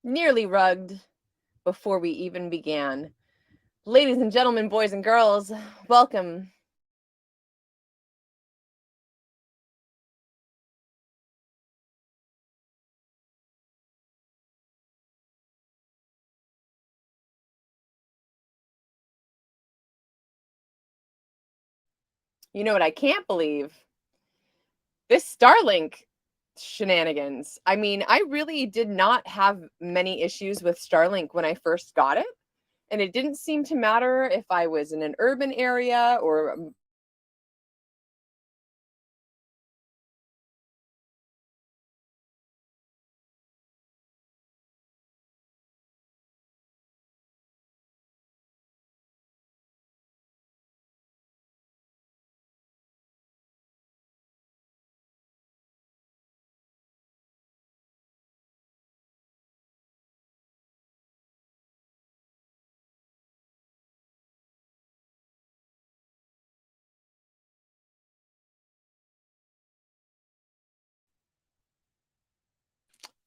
nearly rugged before we even began. Ladies and gentlemen, boys and girls, welcome. You know what I can't believe? This Starlink shenanigans. I mean, I really did not have many issues with Starlink when I first got it. And it didn't seem to matter if I was in an urban area or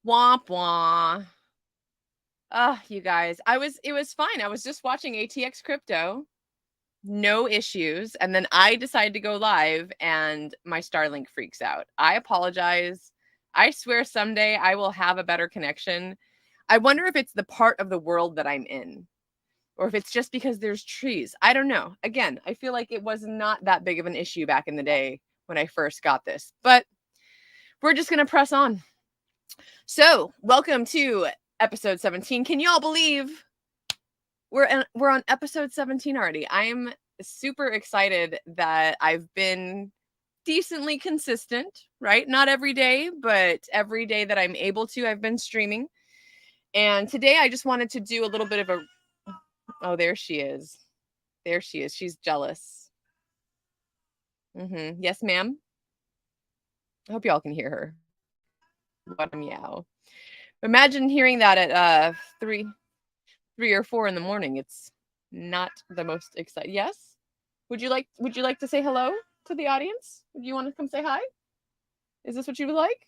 womp womp. Ah, you guys. It was fine. I was just watching ATX crypto, no issues, and then I decide to go live and my Starlink freaks out. I apologize. I swear someday I will have a better connection. I wonder if it's the part of the world that I'm in or if it's just because there's trees. I don't know. Again, I feel like it was not that big of an issue back in the day when I first got this. But we're just going to press on. So, welcome to episode 17. Can you all believe we're on episode 17 already? I am super excited that I've been decently consistent, right? Not every day, but every day that I'm able to, I've been streaming. And today I just wanted to do a little bit of a oh, there she is. There she is. She's jealous. Yes, ma'am. I hope y'all can hear her. What a meow. Imagine hearing that at 3 or 4 in the morning. It's not the most exciting. Yes? Would you like to say hello to the audience? Would you want to come say hi? Is this what you would like?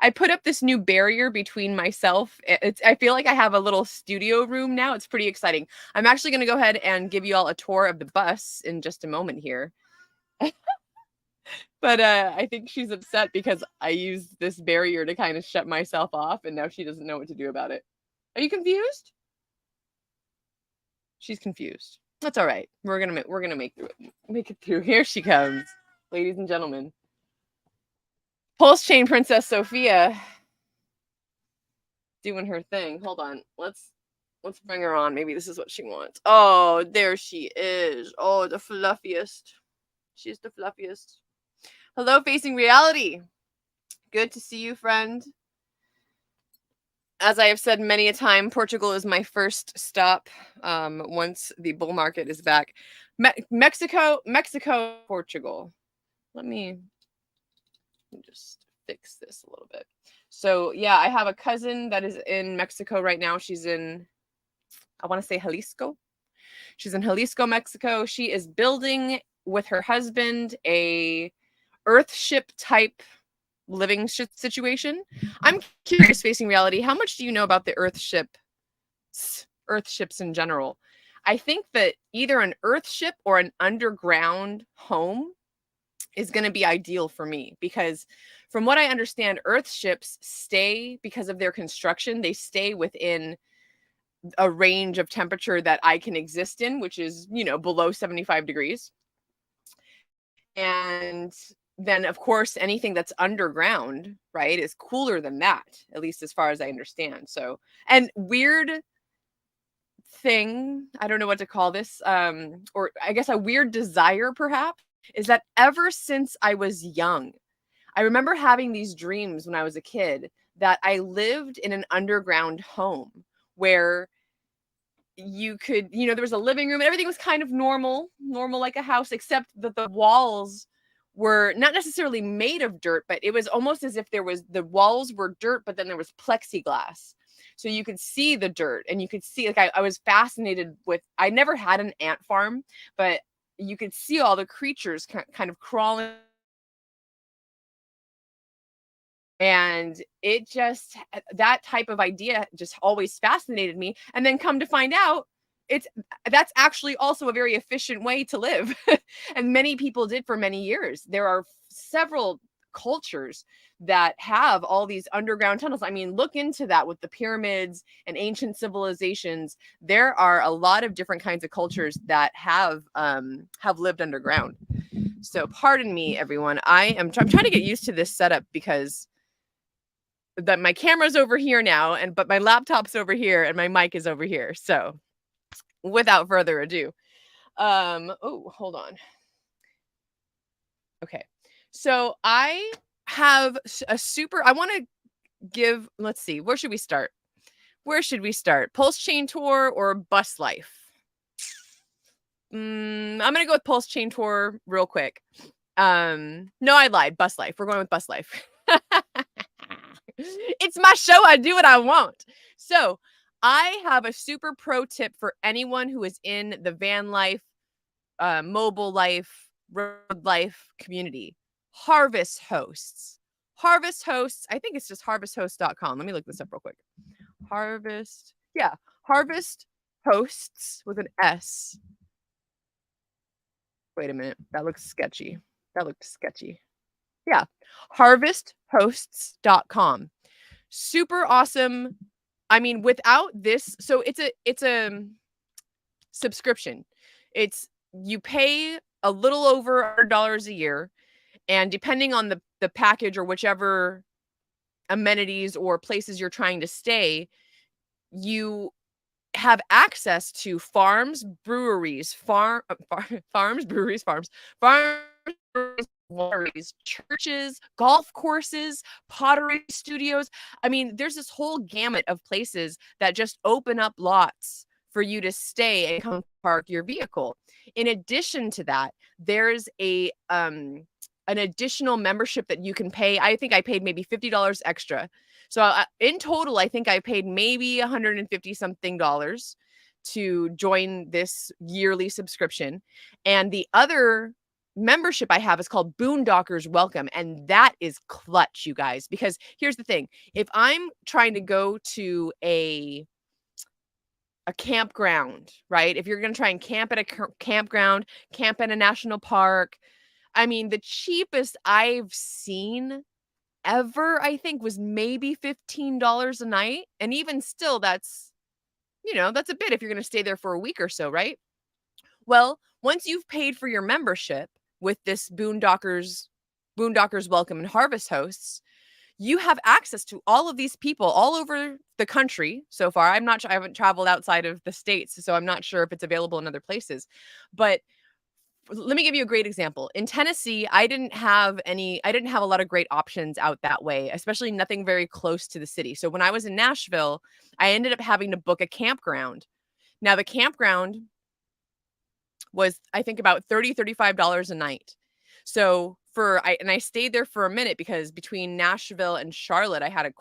I put up this new barrier between myself. I feel like I have a little studio room now. It's pretty exciting. I'm actually going to go ahead and give you all a tour of the bus in just a moment here. But I think she's upset because I used this barrier to kind of shut myself off, and now she doesn't know what to do about it. Are you confused? She's confused. That's all right. We're gonna make it through. Here she comes, ladies and gentlemen. PulseChain Princess Sophia doing her thing. Hold on. Let's bring her on. Maybe this is what she wants. Oh, there she is. Oh, the fluffiest. She's the fluffiest. Hello, Facing Reality. Good to see you, friend. As I have said many a time, Portugal is my first stop once the bull market is back. Mexico, Portugal. Let me just fix this a little bit. So, yeah, I have a cousin that is in Mexico right now. She's in, I want to say Jalisco. She's in Jalisco, Mexico. She is building with her husband a Earthship type living situation. I'm curious, Facing Reality, how much do you know about the Earthships in general? I think that either an Earthship or an underground home is going to be ideal for me because from what I understand, Earthships stay because of their construction, they stay within a range of temperature that I can exist in, which is, below 75 degrees. And then, of course, anything that's underground, right, is cooler than that, at least as far as I understand. So, and weird thing, I don't know what to call this, or I guess a weird desire perhaps, is that ever since I was young, I remember having these dreams when I was a kid that I lived in an underground home where you could, there was a living room and everything was kind of normal like a house, except that the walls were not necessarily made of dirt, but it was almost as if the walls were dirt, but then there was plexiglass. So you could see the dirt and you could see, like, I was fascinated with, I never had an ant farm, but you could see all the creatures kind of crawling And it just, that type of idea just always fascinated me. And then come to find out, that's actually also a very efficient way to live. And many people did for many years. There are several cultures that have all these underground tunnels. I mean, look into that with the pyramids and ancient civilizations. There are a lot of different kinds of cultures that have lived underground. So pardon me, everyone. I'm trying to get used to this setup because that my camera's over here now, but my laptop's over here and my mic is over here. So without further ado, oh, hold on. Okay. So I have I want to give, let's see, where should we start? PulseChainTour or Bus Life? I'm going to go with PulseChainTour real quick. No, I lied. Bus Life. We're going with Bus Life. It's my show. I do what I want. So I have a super pro tip for anyone who is in the van life, mobile life, road life community. Harvest Hosts. Harvest Hosts. I think it's just harvesthosts.com. Let me look this up real quick. Harvest Hosts with an S. Wait a minute. That looks sketchy. Yeah. Harvesthosts.com. Super awesome. I mean, without this, so it's a subscription. You pay a little over $100 a year, and depending on the package or whichever amenities or places you're trying to stay, you have access to farms, breweries, wineries, churches, golf courses, pottery studios. I mean, there's this whole gamut of places that just open up lots for you to stay and come park your vehicle. In addition to that, there's an additional membership that you can pay. I think I paid maybe $50 extra. So in total, I think I paid maybe $150 something to join this yearly subscription. And the other membership I have is called Boondockers Welcome. And that is clutch, you guys, because here's the thing. If I'm trying to go to a campground, right? If you're going to try and camp at a campground, camp in a national park, I mean, the cheapest I've seen ever, I think, was maybe $15 a night. And even still, that's a bit if you're going to stay there for a week or so, right? Well, once you've paid for your membership with this Boondockers Welcome and Harvest Hosts, you have access to all of these people all over the country so far. I haven't traveled outside of the States, so I'm not sure if it's available in other places. But let me give you a great example. In Tennessee, I didn't have a lot of great options out that way, especially nothing very close to the city. So when I was in Nashville, I ended up having to book a campground. Now the campground was, I think, about $35 a night. So I stayed there for a minute because between Nashville and Charlotte, I had a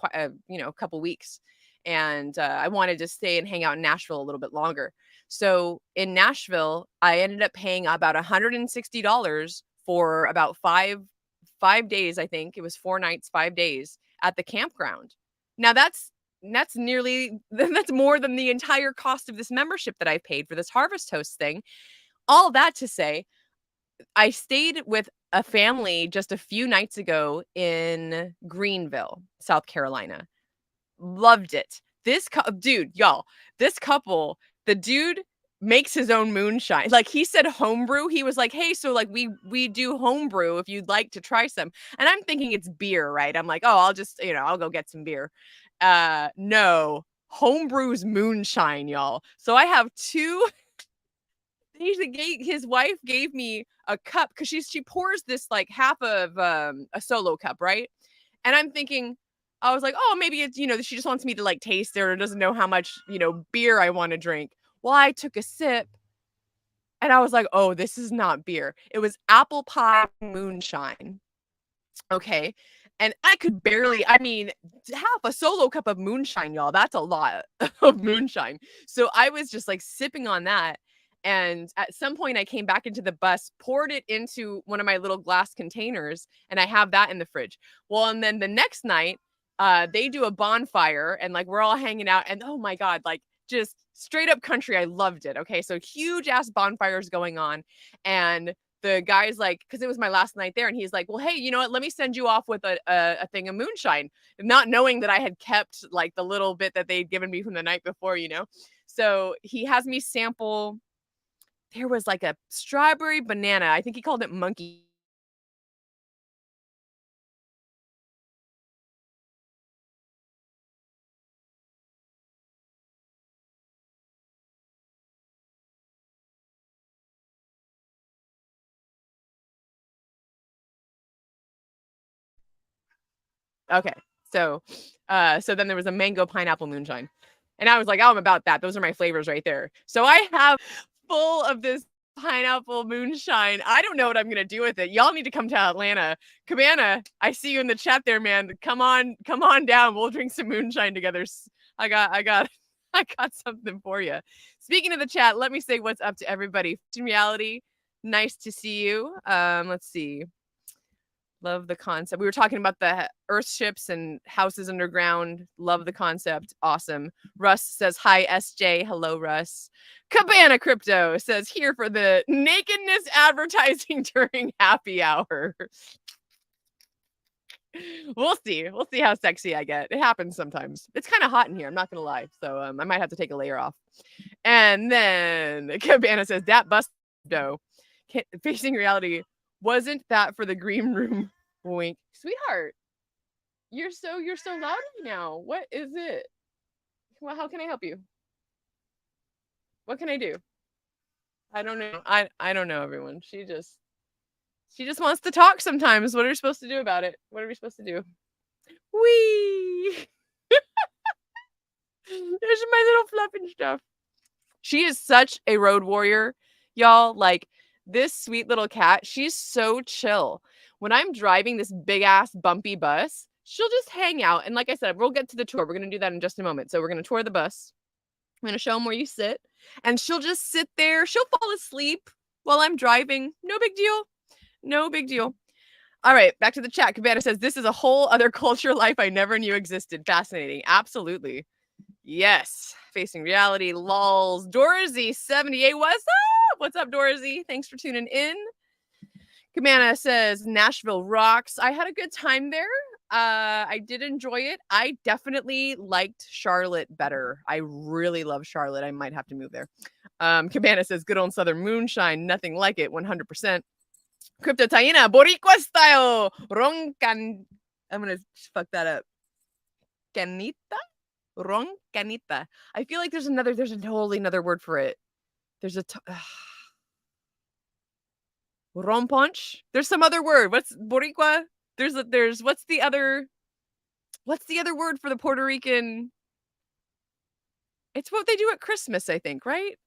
couple weeks, and I wanted to stay and hang out in Nashville a little bit longer. So in Nashville, I ended up paying about $160 for about five days. I think it was 4 nights, 5 days at the campground. Now that's more than the entire cost of this membership that I paid for this Harvest Host thing. All that to say, I stayed with a family just a few nights ago in Greenville, South Carolina. Loved it. This couple, the dude makes his own moonshine. Like, he said homebrew. He was like, hey, so like we do homebrew if you'd like to try some. And I'm thinking it's beer, right? I'm like, oh, I'll just, I'll go get some beer. No, homebrew's moonshine, y'all. So I have two. His wife gave me a cup because she pours this like half of a solo cup, right? And I'm thinking, I was like, oh, maybe it's, she just wants me to like taste it or doesn't know how much, beer I want to drink. Well, I took a sip and I was like, oh, this is not beer. It was apple pie moonshine. Okay. And I could barely, half a solo cup of moonshine, y'all. That's a lot of moonshine. So I was just like sipping on that. And at some point I came back into the bus, poured it into one of my little glass containers, and I have that in the fridge. Well, and then the next night, they do a bonfire, and like we're all hanging out, and oh my God, like just straight up country. I loved it. Okay. So huge ass bonfires going on. And the guy's like, because it was my last night there, and he's like, well, hey, you know what? Let me send you off with a thing of moonshine, not knowing that I had kept like the little bit that they'd given me from the night before, you know? So he has me sample. There was like a strawberry banana. I think he called it monkey. Okay. So, so then there was a mango pineapple moonshine. And I was like, oh, I'm about that. Those are my flavors right there. So I have full of this pineapple moonshine. I don't know what I'm going to do with it. Y'all need to come to Atlanta. Cabana, I see you in the chat there, man. Come on down. We'll drink some moonshine together. I got, I got something for you. Speaking of the chat, let me say what's up to everybody. In reality, nice to see you. Let's see. Love the concept. We were talking about the Earth ships and houses underground. Love the concept. Awesome. Russ says, hi, SJ. Hello, Russ. Cabana Crypto says, here for the nakedness advertising during happy hour. We'll see. We'll see how sexy I get. It happens sometimes. It's kind of hot in here. I'm not going to lie. So I might have to take a layer off. And then Cabana says, that bus dough. Facing reality. Wasn't that for the green room? Wink. Sweetheart, you're so loud right now. What is it? Well, how can I help you? What can I do? I don't know. I don't know, everyone. She just wants to talk sometimes. What are we supposed to do about it? What are we supposed to do? Wee. There's my little fluffing stuff. She is such a road warrior, y'all. Like, this sweet little cat, she's so chill. When I'm driving this big ass bumpy bus, she'll just hang out. And like I said, we'll get to the tour. We're going to do that in just a moment. So we're going to tour the bus. I'm going to show them where you sit. And she'll just sit there. She'll fall asleep while I'm driving. No big deal. No big deal. All right, back to the chat. Cabana says, this is a whole other culture life I never knew existed. Fascinating. Absolutely. Yes. Facing reality. Lols. Dorsey78. What's up? What's up, Dorsey? Thanks for tuning in. Cabana says, Nashville rocks. I had a good time there. I did enjoy it. I definitely liked Charlotte better. I really love Charlotte. I might have to move there. Cabana says, good old Southern moonshine. Nothing like it. 100%. Crypto Taina. Boricua style. Roncan. I'm going to fuck that up. Canita? Roncanita. I feel like there's a totally another word for it. There's a romponch. There's some other word. What's Boricua? There's what's the other word for the Puerto Rican? It's what they do at Christmas, I think, right?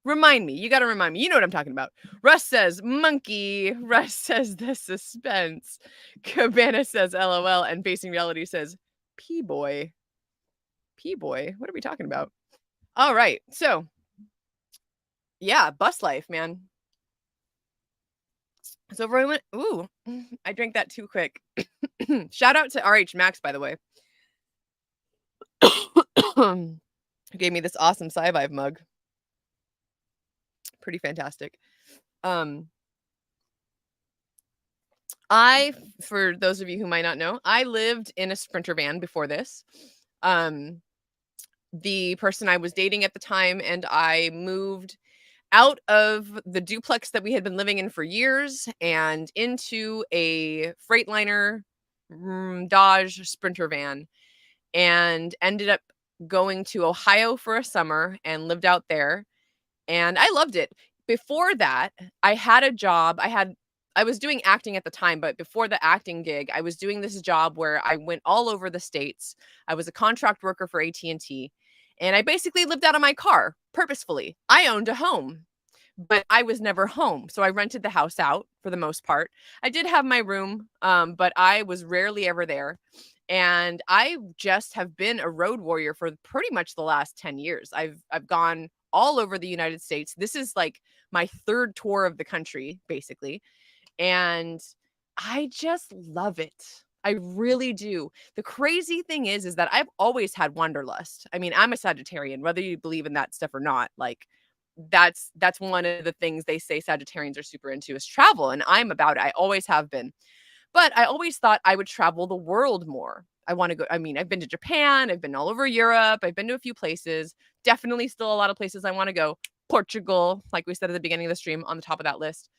Remind me. You got to remind me. You know what I'm talking about. Russ says monkey. Russ says the suspense. Cabana says LOL. And Facing Reality says P-boy. P-boy. What are we talking about? All right. So, yeah, bus life, man. So everyone, ooh, I drank that too quick. Shout out to RH Max, by the way. Who gave me this awesome Sci-Vive mug. Pretty fantastic. For those of you who might not know, I lived in a Sprinter van before this. The person I was dating at the time and I moved out of the duplex that we had been living in for years and into a Freightliner Dodge Sprinter van, and ended up going to Ohio for a summer and lived out there. And I loved it. Before that, I had a job. I was doing acting at the time, but before the acting gig, I was doing this job where I went all over the States. I was a contract worker for AT&T, and I basically lived out of my car purposefully. I owned a home, but I was never home. So I rented the house out for the most part. I did have my room, but I was rarely ever there. And I just have been a road warrior for pretty much the last 10 years. I've gone all over the United States. This is like my third tour of the country, basically. And I just love it. I really do. The crazy thing is that I've always had wanderlust. I mean, I'm a Sagittarian, whether you believe in that stuff or not. Like that's one of the things they say Sagittarians are super into is travel, and I'm about it. I always have been. But I always thought I would travel the world more. I want to go. I mean, I've been to Japan, I've been all over Europe, I've been to a few places. Definitely still a lot of places I want to go. Portugal, like we said at the beginning of the stream, on the top of that list.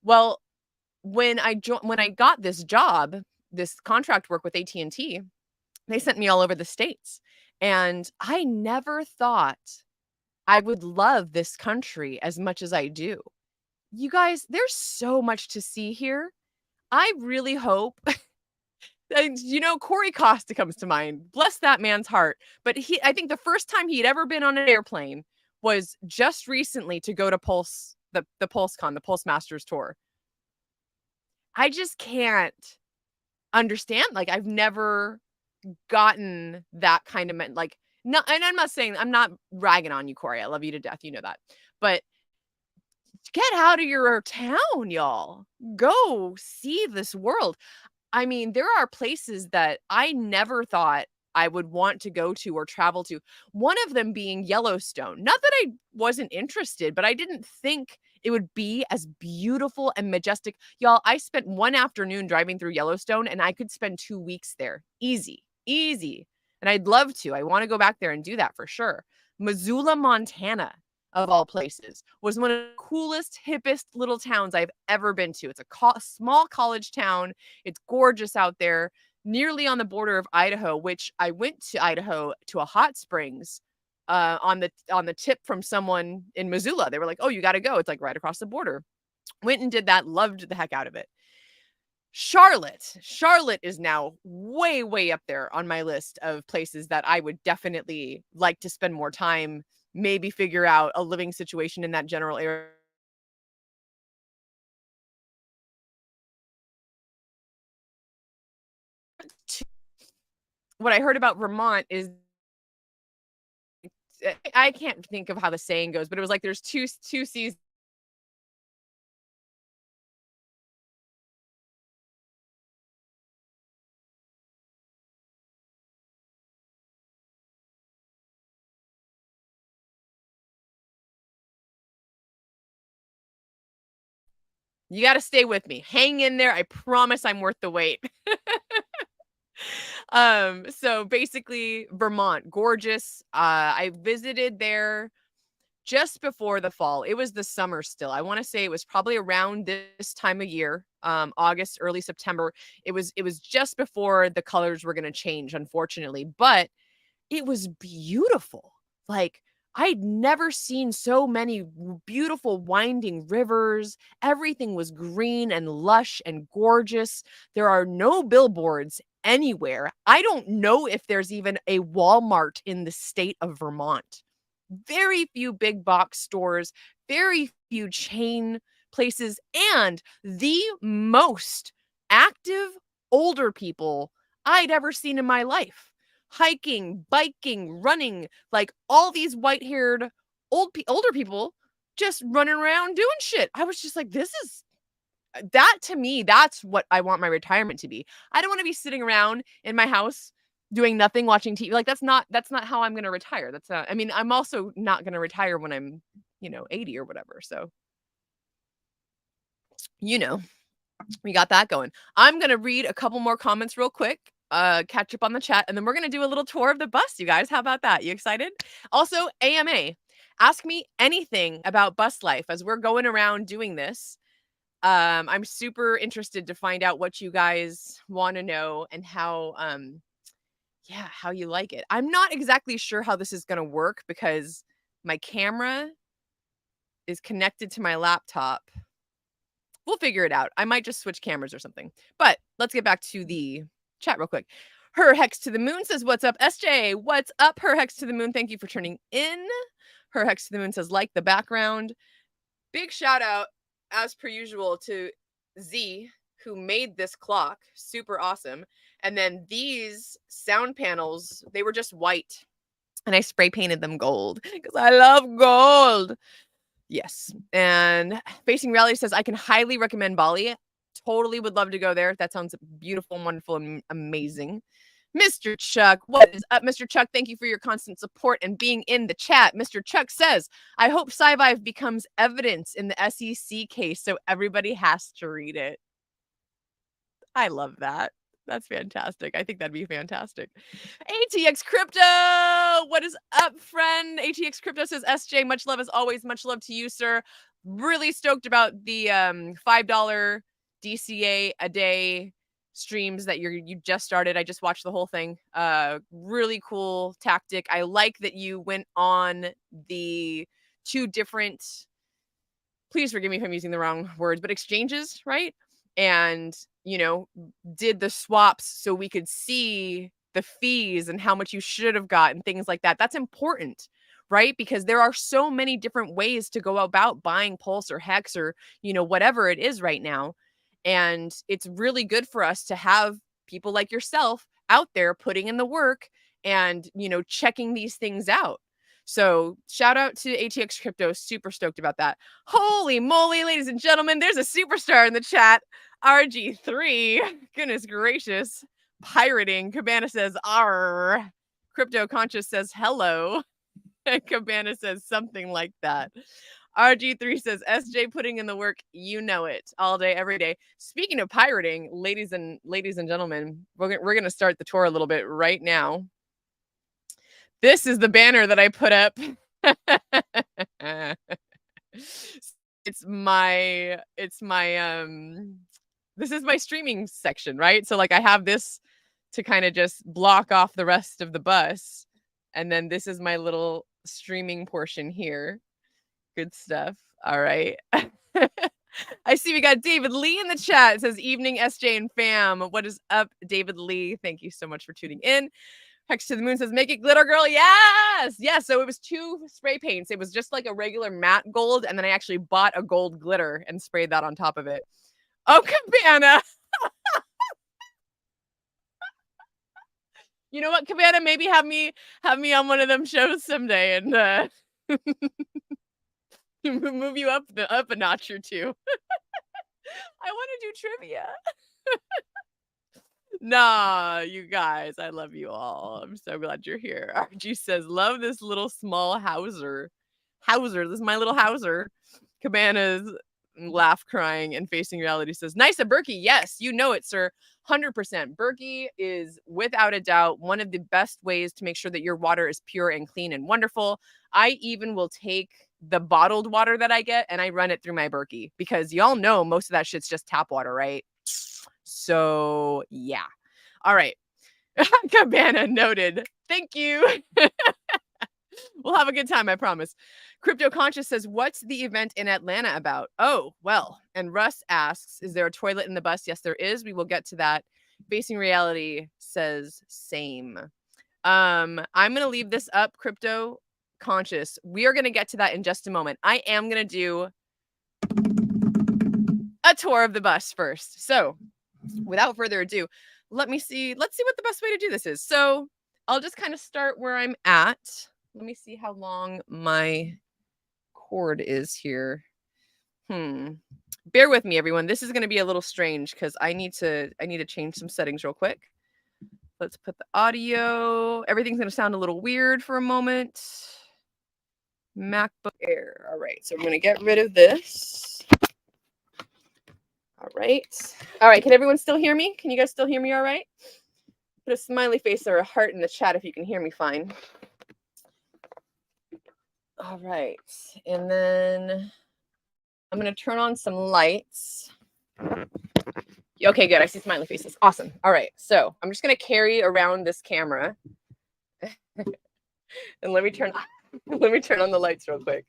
Well, when I got this job, this contract work with AT&T, they sent me all over the states. And I never thought I would love this country as much as I do. You guys, there's so much to see here. I really hope and, Corey Costa comes to mind. Bless that man's heart. But I think the first time he'd ever been on an airplane was just recently to go to the PulseCon, the Pulse Masters tour. I just can't understand. Like, I've never gotten that kind of like, no, and I'm not ragging on you, Corey. I love you to death. You know that. But get out of your town, y'all. Go see this world. I mean, there are places that I never thought I would want to go to or travel to. One of them being Yellowstone. Not that I wasn't interested, but I didn't think it would be as beautiful and majestic. Y'all, I spent one afternoon driving through Yellowstone and I could spend 2 weeks there. Easy, easy. And I'd love to. I want to go back there and do that for sure. Missoula, Montana, of all places, was one of the coolest, hippest little towns I've ever been to. It's a small college town. It's gorgeous out there, nearly on the border of Idaho, which I went to Idaho to a hot springs on the tip from someone in Missoula. They were like, "Oh, you got to go. It's like right across the border." Went and did that, loved the heck out of it. Charlotte is now way, way up there on my list of places that I would definitely like to spend more time, maybe figure out a living situation in that general area. What I heard about Vermont is I can't think of how the saying goes, but it was like there's two seasons. You got to stay with me. Hang in there. I promise I'm worth the wait. So basically Vermont, gorgeous. I visited there just before the fall. It was the summer still. I want to say it was probably around this time of year, August, early September. It was just before the colors were going to change, unfortunately, but it was beautiful. Like, I'd never seen so many beautiful winding rivers. Everything was green and lush and gorgeous. There are no billboards anywhere. I don't know if there's even a Walmart in the state of Vermont. Very few big box stores, very few chain places, and the most active older people I'd ever seen in my life. Hiking, biking, running, like all these white-haired older people just running around doing shit. I was just like, this is that to me, that's what I want my retirement to be. I don't want to be sitting around in my house doing nothing, watching TV. Like that's not how I'm going to retire. That's not, I mean, I'm also not going to retire when I'm, 80 or whatever. So, you know, we got that going. I'm going to read a couple more comments real quick. Catch up on the chat, and then we're going to do a little tour of the bus, you guys. How about that? You excited? Also, AMA, ask me anything about bus life as we're going around doing this. I'm super interested to find out what you guys want to know and how you like it. I'm not exactly sure how this is going to work because my camera is connected to my laptop. We'll figure it out. I might just switch cameras or something. But let's get back to the chat real quick. Her Hex to the Moon says, "What's up, SJ? What's up, Her Hex to the Moon? Thank you for turning in." Her Hex to the Moon says, "Like the background." Big shout out, as per usual, to Z, who made this clock. Super awesome. And then these sound panels, they were just white. And I spray painted them gold because I love gold. Yes. And Facing Reality says, I can highly recommend Bali. Totally would love to go there. That sounds beautiful and wonderful and amazing. Mr. Chuck, what is up, Mr. Chuck? Thank you for your constant support and being in the chat. Mr. Chuck says, I hope Sci-Vive becomes evidence in the SEC case so everybody has to read it. I love that. That's fantastic. I think that'd be fantastic. ATX Crypto, what is up, friend? ATX Crypto says, SJ, much love as always. Much love to you, sir. Really stoked about the $5 DCA a day streams that you just started. I just watched the whole thing. Really cool tactic. I like that you went on the 2 different, please forgive me if I'm using the wrong words, but exchanges, right? And, did the swaps so we could see the fees and how much you should have got and things like that. That's important, right? Because there are so many different ways to go about buying Pulse or Hex or, whatever it is right now. And it's really good for us to have people like yourself out there putting in the work and, checking these things out. So shout out to ATX Crypto. Super stoked about that. Holy moly, ladies and gentlemen, there's a superstar in the chat. RG3. Goodness gracious. Pirating. Cabana says, R. Crypto Conscious says, hello. Cabana says something like that. RG3 says, SJ putting in the work, you know it, all day, every day. Speaking of pirating, ladies and gentlemen, we're going to start the tour a little bit right now. This is the banner that I put up. It's my this is my streaming section, right? So like I have this to kind of just block off the rest of the bus. And then this is my little streaming portion here. Good stuff. All right. I see we got David Lee in the chat. It says, evening, SJ and fam. What is up, David Lee? Thank you so much for tuning in. Hex to the Moon says, make it glitter, girl. Yes. Yes. So it was 2 spray paints. It was just like a regular matte gold. And then I actually bought a gold glitter and sprayed that on top of it. Oh, Cabana. You know what, Cabana? Maybe have me on one of them shows someday and move you up a notch or 2. I want to do trivia. Nah, you guys, I love you all. I'm so glad you're here. RG says, love this little small Hauser. This is my little Hauser. Cabana's laugh crying and Facing Reality says, nice, a Berkey. Yes, you know it, sir. 100%. Berkey is without a doubt one of the best ways to make sure that your water is pure and clean and wonderful. I even will take the bottled water that I get and I run it through my Berkey because y'all know most of that shit's just tap water, right? So yeah. All right. Cabana noted. Thank you. We'll have a good time, I promise. Crypto Conscious says, what's the event in Atlanta about? Oh, well. And Russ asks, is there a toilet in the bus? Yes, there is. We will get to that. Facing Reality says same. I'm going to leave this up, Crypto Conscious. We are going to get to that in just a moment. I am going to do a tour of the bus first. So without further ado, let's see what the best way to do this is. So I'll just kind of start where I'm at. Let me see how long my cord is here. Bear with me, everyone. This is going to be a little strange because I need to change some settings real quick. Let's put the audio. Everything's going to sound a little weird for a moment. MacBook Air. All right. So I'm going to get rid of this. All right. All right. Can everyone still hear me? Can you guys still hear me all right? Put a smiley face or a heart in the chat if you can hear me fine. All right. And then I'm going to turn on some lights. Okay, good. I see smiley faces. Awesome. All right. So I'm just going to carry around this camera. And let me turn on the lights real quick.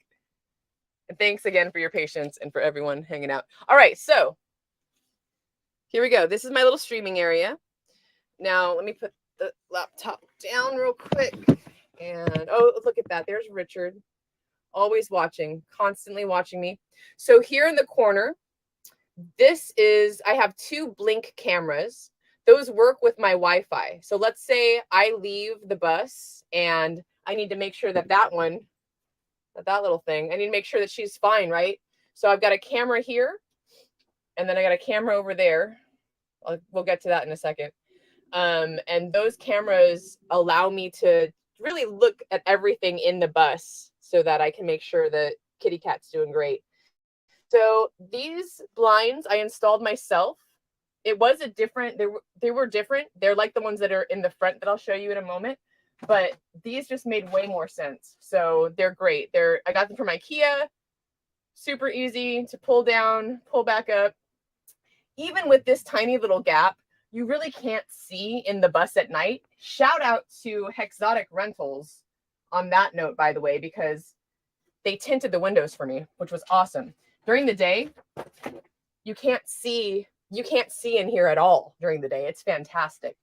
And thanks again for your patience and for everyone hanging out. All right. So here we go. This is my little streaming area. Now, let me put the laptop down real quick. And, oh, look at that. There's Richard. Always watching, constantly watching me. So here in the corner, I have 2 Blink cameras. Those work with my Wi-Fi. So let's say I leave the bus and I need to make sure that that little thing, I need to make sure that she's fine, right? So I've got a camera here, and then I got a camera over there. We'll get to that in a second. And those cameras allow me to really look at everything in the bus so that I can make sure that Kitty Cat's doing great. So these blinds I installed myself. It was a different, they were different. They're like the ones that are in the front that I'll show you in a moment, but these just made way more sense. So they're great. I got them from IKEA, super easy to pull down, pull back up. Even with this tiny little gap, you really can't see in the bus at night. Shout out to Hexotic Rentals on that note, by the way, because they tinted the windows for me, which was awesome. During the day, you can't see in here at all during the day. It's fantastic.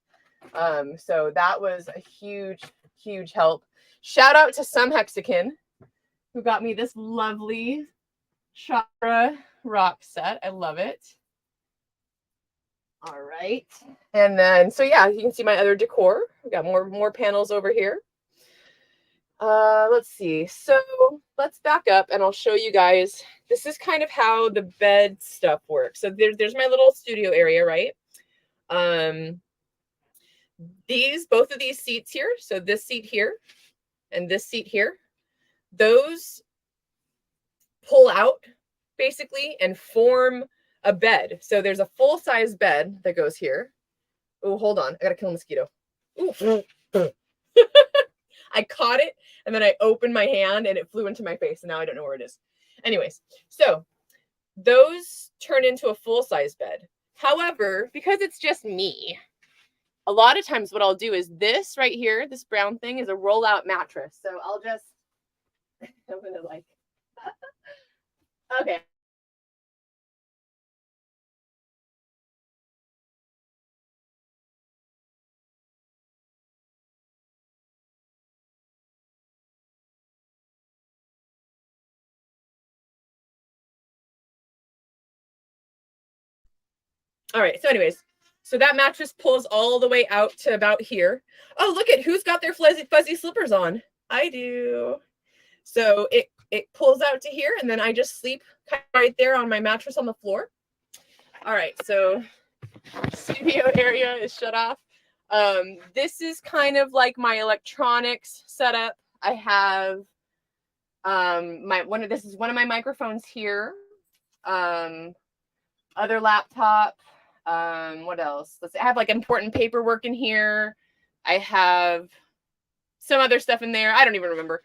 So that was a huge, huge help. Shout out to Some Hexakin, who got me this lovely chakra rock set. I love it. All right. And then, so yeah, you can see my other decor. We got more panels over here. Let's see. So let's back up and I'll show you guys. This is kind of how the bed stuff works. So there's my little studio area, right? Both of these seats here, so this seat here and this seat here, those pull out basically and form a bed. So there's a full-size bed that goes here. Oh, hold on. I gotta kill a mosquito. Ooh. I caught it and then I opened my hand and it flew into my face and now I don't know where it is. Anyways, so those turn into a full-size bed. However, because it's just me, a lot of times what I'll do is this right here, this brown thing, is a roll-out mattress. So I'll just, I'm gonna like, okay. All right, so anyways, so that mattress pulls all the way out to about here. Oh, look at who's got their fuzzy slippers on. I do. So it pulls out to here, and then I just sleep right there on my mattress on the floor. All right, so studio area is shut off. This is kind of like my electronics setup. I have this is one of my microphones here. Other laptop. What else? I have like important paperwork in here. I have some other stuff in there. I don't even remember.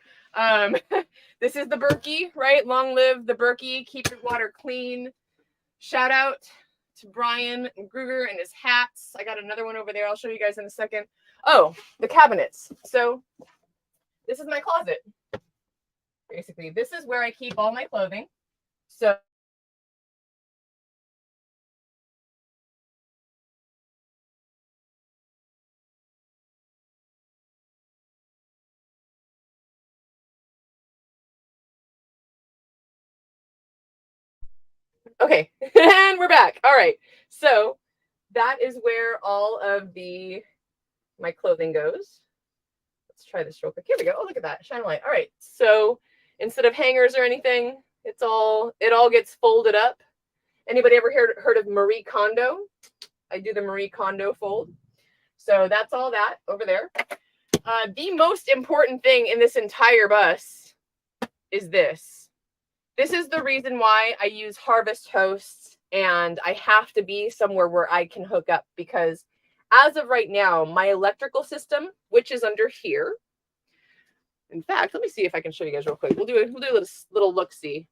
This is the Berkey, right? Long live the Berkey. Keep your water clean. Shout out to Brian Gruger and his hats. I got another one over there. I'll show you guys in a second. Oh, the cabinets. So this is my closet. Basically, this is where I keep all my clothing. So okay, and we're back. All right, so that is where all of my clothing goes. Let's try this real quick. Here we go. Oh, look at that. Shine a light. All right, so instead of hangers or anything, it all gets folded up. Anybody ever heard of Marie Kondo? I do the Marie Kondo fold. So that's all that over there. The most important thing in this entire bus is this. This is the reason why I use Harvest Hosts and I have to be somewhere where I can hook up, because as of right now, my electrical system, which is under here. In fact, let me see if I can show you guys real quick. We'll do a little look-see.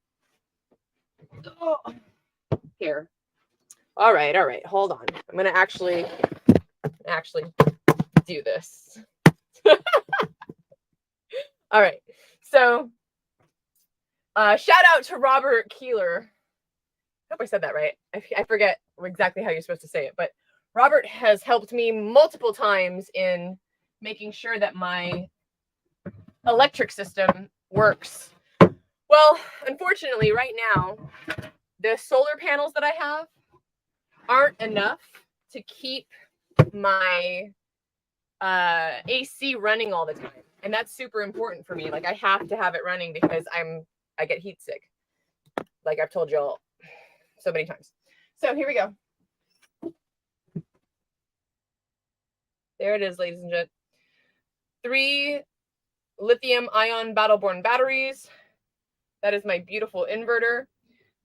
Oh, here. All right. Hold on. I'm gonna actually do this. All right. So shout out to Robert Keeler. I hope I said that right. I forget exactly how you're supposed to say it, but Robert has helped me multiple times in making sure that my electric system works. Well, unfortunately, right now, the solar panels that I have aren't enough to keep my AC running all the time. And that's super important for me. Like I have to have it running because I get heat sick. Like I've told y'all so many times. So here we go. There it is, ladies and gents. 3 lithium-ion battle-born batteries. That is my beautiful inverter.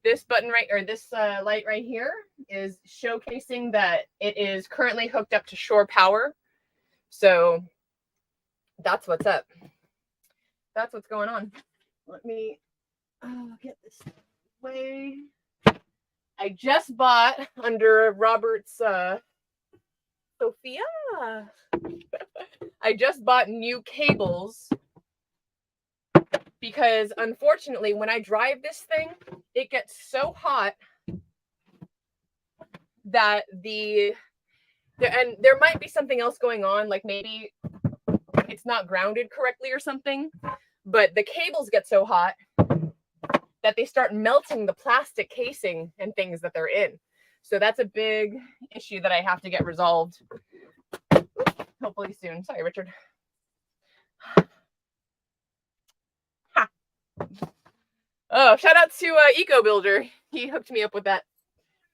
This button right, or this light right here is showcasing that it is currently hooked up to shore power. So that's what's up. That's what's going on. Let me get this way. I just bought under Robert's Sophia. I just bought new cables because unfortunately when I drive this thing, it gets so hot that and there might be something else going on, like maybe it's not grounded correctly or something, but the cables get so hot that they start melting the plastic casing and things that they're in. So that's a big issue that I have to get resolved hopefully soon. Sorry, Richard. Ha. Oh, shout out to Eco Builder. He hooked me up with that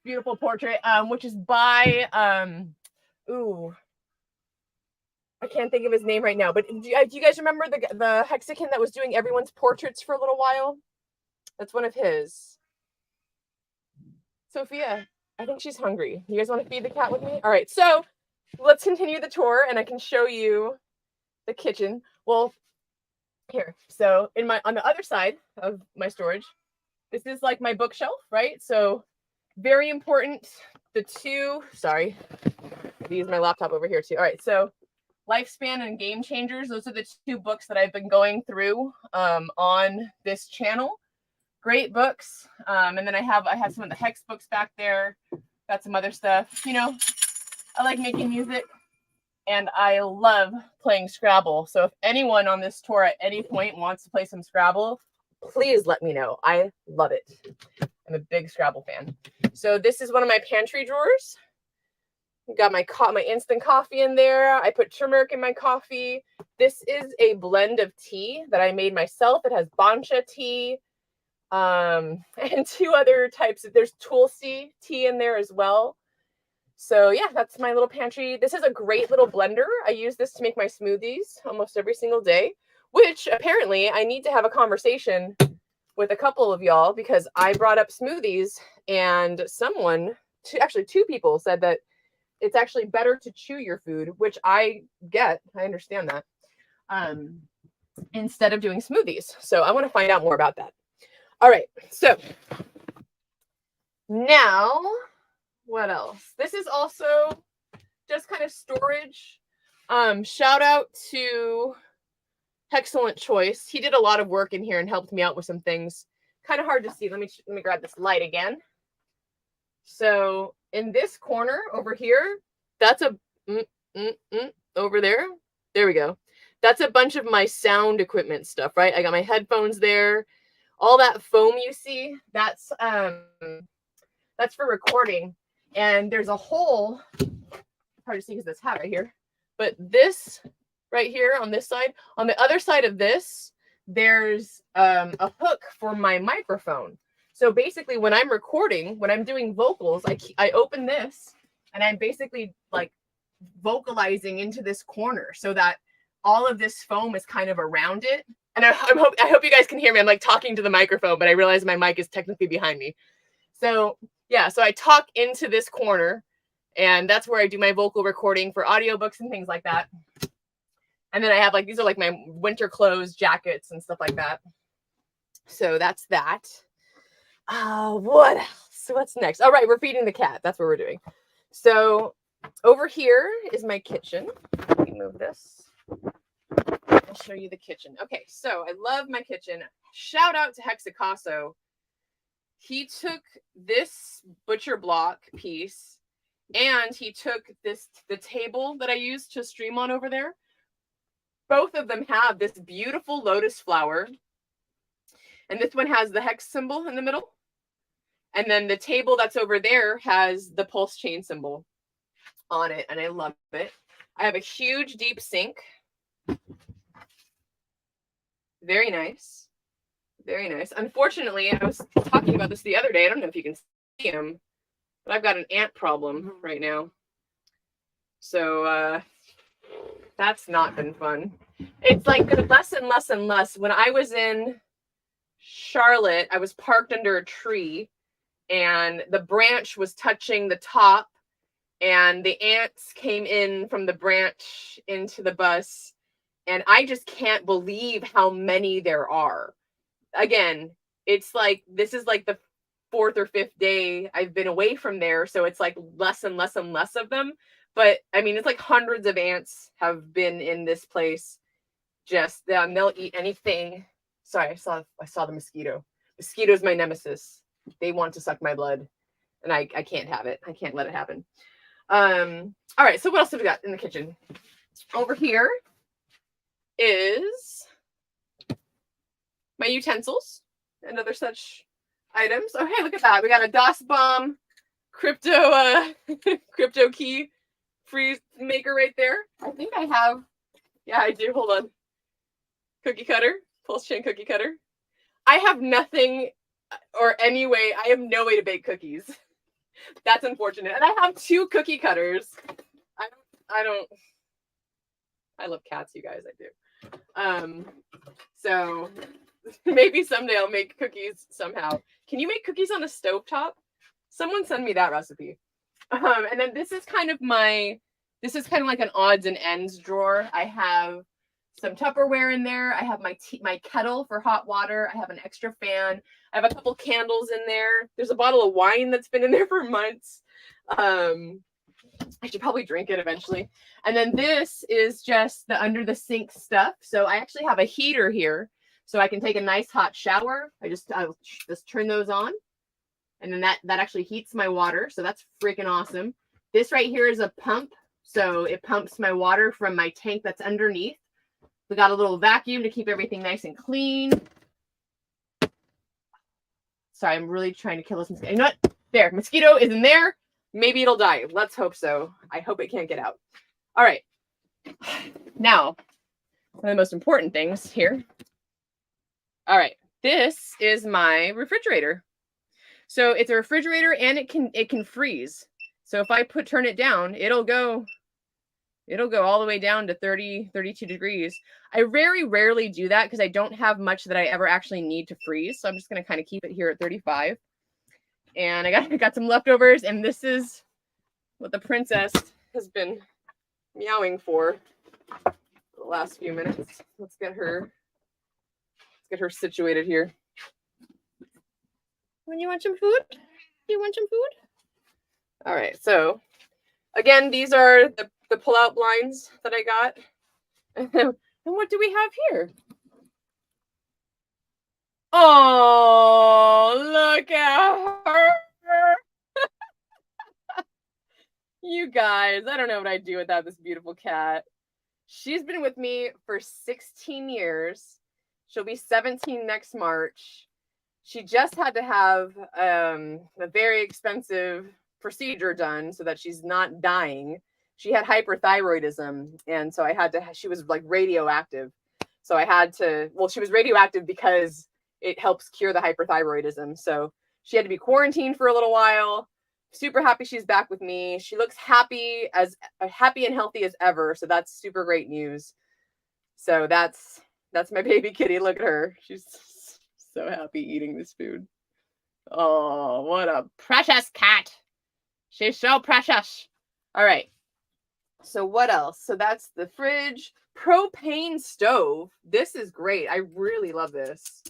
beautiful portrait, which is by ooh, I can't think of his name right now, but do you guys remember the Hexagon that was doing everyone's portraits for a little while? That's one of his. Sophia, I think she's hungry. You guys want to feed the cat with me? All right, so let's continue the tour and I can show you the kitchen. Well, here, so on the other side of my storage, this is like my bookshelf, right? So very important. Sorry, I use my laptop over here too. All right, so Lifespan and Game Changers. Those are the 2 books that I've been going through on this channel. Great books. And then I have some of the Hex books back there. Got some other stuff. You know, I like making music and I love playing Scrabble. So if anyone on this tour at any point wants to play some Scrabble, please let me know. I love it. I'm a big Scrabble fan. So this is one of my pantry drawers. Got my instant coffee in there. I put turmeric in my coffee. This is a blend of tea that I made myself. It has bancha tea and 2 other types. There's Tulsi tea in there as well. So yeah, that's my little pantry. This is a great little blender. I use this to make my smoothies almost every single day, which apparently I need to have a conversation with a couple of y'all because I brought up smoothies and actually 2 people said that it's actually better to chew your food, which I understand that, instead of doing smoothies. So I want to find out more about that. All right, so now what else? This is also just kind of storage. Shout out to Excellent Choice. He did a lot of work in here and helped me out with some things. Kind of hard to see. Let me grab this light again. So in this corner over here, that's over there. There we go. That's a bunch of my sound equipment stuff, right? I got my headphones there. All that foam you see, that's for recording. And there's a hole, hard to see because this hat right here, but this right here on this side, on the other side of this, there's a hook for my microphone. So basically when I'm recording, when I'm doing vocals, I open this and I'm basically like vocalizing into this corner so that all of this foam is kind of around it. And I hope you guys can hear me. I'm like talking to the microphone, but I realize my mic is technically behind me. So yeah, so I talk into this corner and that's where I do my vocal recording for audiobooks and things like that. And then I have these are like my winter clothes, jackets and stuff like that. So that's that. What else? What's next? All right, we're feeding the cat. That's what we're doing. So over here is my kitchen. Let me move this. I'll show you the kitchen. Okay, so I love my kitchen. Shout out to Hexacasso. He took this butcher block piece and he took the table that I used to stream on over there. Both of them have this beautiful lotus flower. And this one has the hex symbol in the middle. And then the table that's over there has the PulseChain symbol on it. And I love it. I have a huge deep sink. Very nice. Very nice. Unfortunately, I was talking about this the other day. I don't know if you can see him, but I've got an ant problem right now. So that's not been fun. It's like been less and less and less. When I was in Charlotte, I was parked under a tree and the branch was touching the top and the ants came in from the branch into the bus. And I just can't believe how many there are. Again, it's like, this is like the 4th or 5th day I've been away from there. So it's like less and less and less of them. But I mean, it's like hundreds of ants have been in this place. Just they'll eat anything. Sorry, I saw the mosquito. Mosquito's my nemesis. They want to suck my blood, and I can't have it. I can't let it happen. All right. So what else have we got in the kitchen? Over here is my utensils and other such items. Oh, hey, look at that. We got a DOS bomb crypto crypto key freeze maker right there. I think I have. Yeah, I do. Hold on. Cookie cutter, PulseChain cookie cutter. I have nothing or any way. I have no way to bake cookies. That's unfortunate. And I have 2 cookie cutters. I love cats, you guys. I do. So maybe someday I'll make cookies somehow. Can you make cookies on a stovetop? Someone send me that recipe. And then this is kind of like an odds and ends drawer. I have some Tupperware in there. I have my kettle for hot water. I have an extra fan. I have a couple candles in there. There's a bottle of wine that's been in there for months. I should probably drink it eventually. And then this is just the under the sink stuff. So I actually have a heater here so I can take a nice hot shower. I'll just turn those on. And then that actually heats my water. So that's freaking awesome. This right here is a pump. So it pumps my water from my tank that's underneath. We got a little vacuum to keep everything nice and clean. Sorry, I'm really trying to kill this mosquito. You know what? There, mosquito is in there. Maybe it'll die. Let's hope so. I hope it can't get out. All right. Now, one of the most important things here. All right. This is my refrigerator. So it's a refrigerator and it can freeze. So if I turn it down, it'll go all the way down to 32 degrees. I very rarely do that because I don't have much that I ever actually need to freeze. So I'm just going to kind of keep it here at 35. And I got some leftovers, and this is what the princess has been meowing for the last few minutes. Let's get her situated here. When you want some food? You want some food? All right. So again, these are the pull-out blinds that I got. And what do we have here? Oh, look at her. You guys, I don't know what I'd do without this beautiful cat. She's been with me for 16 years. She'll be 17 next March. She just had to have a very expensive procedure done so that she's not dying. She had hyperthyroidism, and so she was like radioactive. So I had to, well, she was radioactive because it helps cure the hyperthyroidism. So she had to be quarantined for a little while. Super happy she's back with me. She looks happy and healthy as ever. So that's super great news. So that's my baby kitty. Look at her. She's so happy eating this food. Oh, what a precious cat. She's so precious. All right. So what else? So that's the fridge. Propane stove. This is great. I really love this.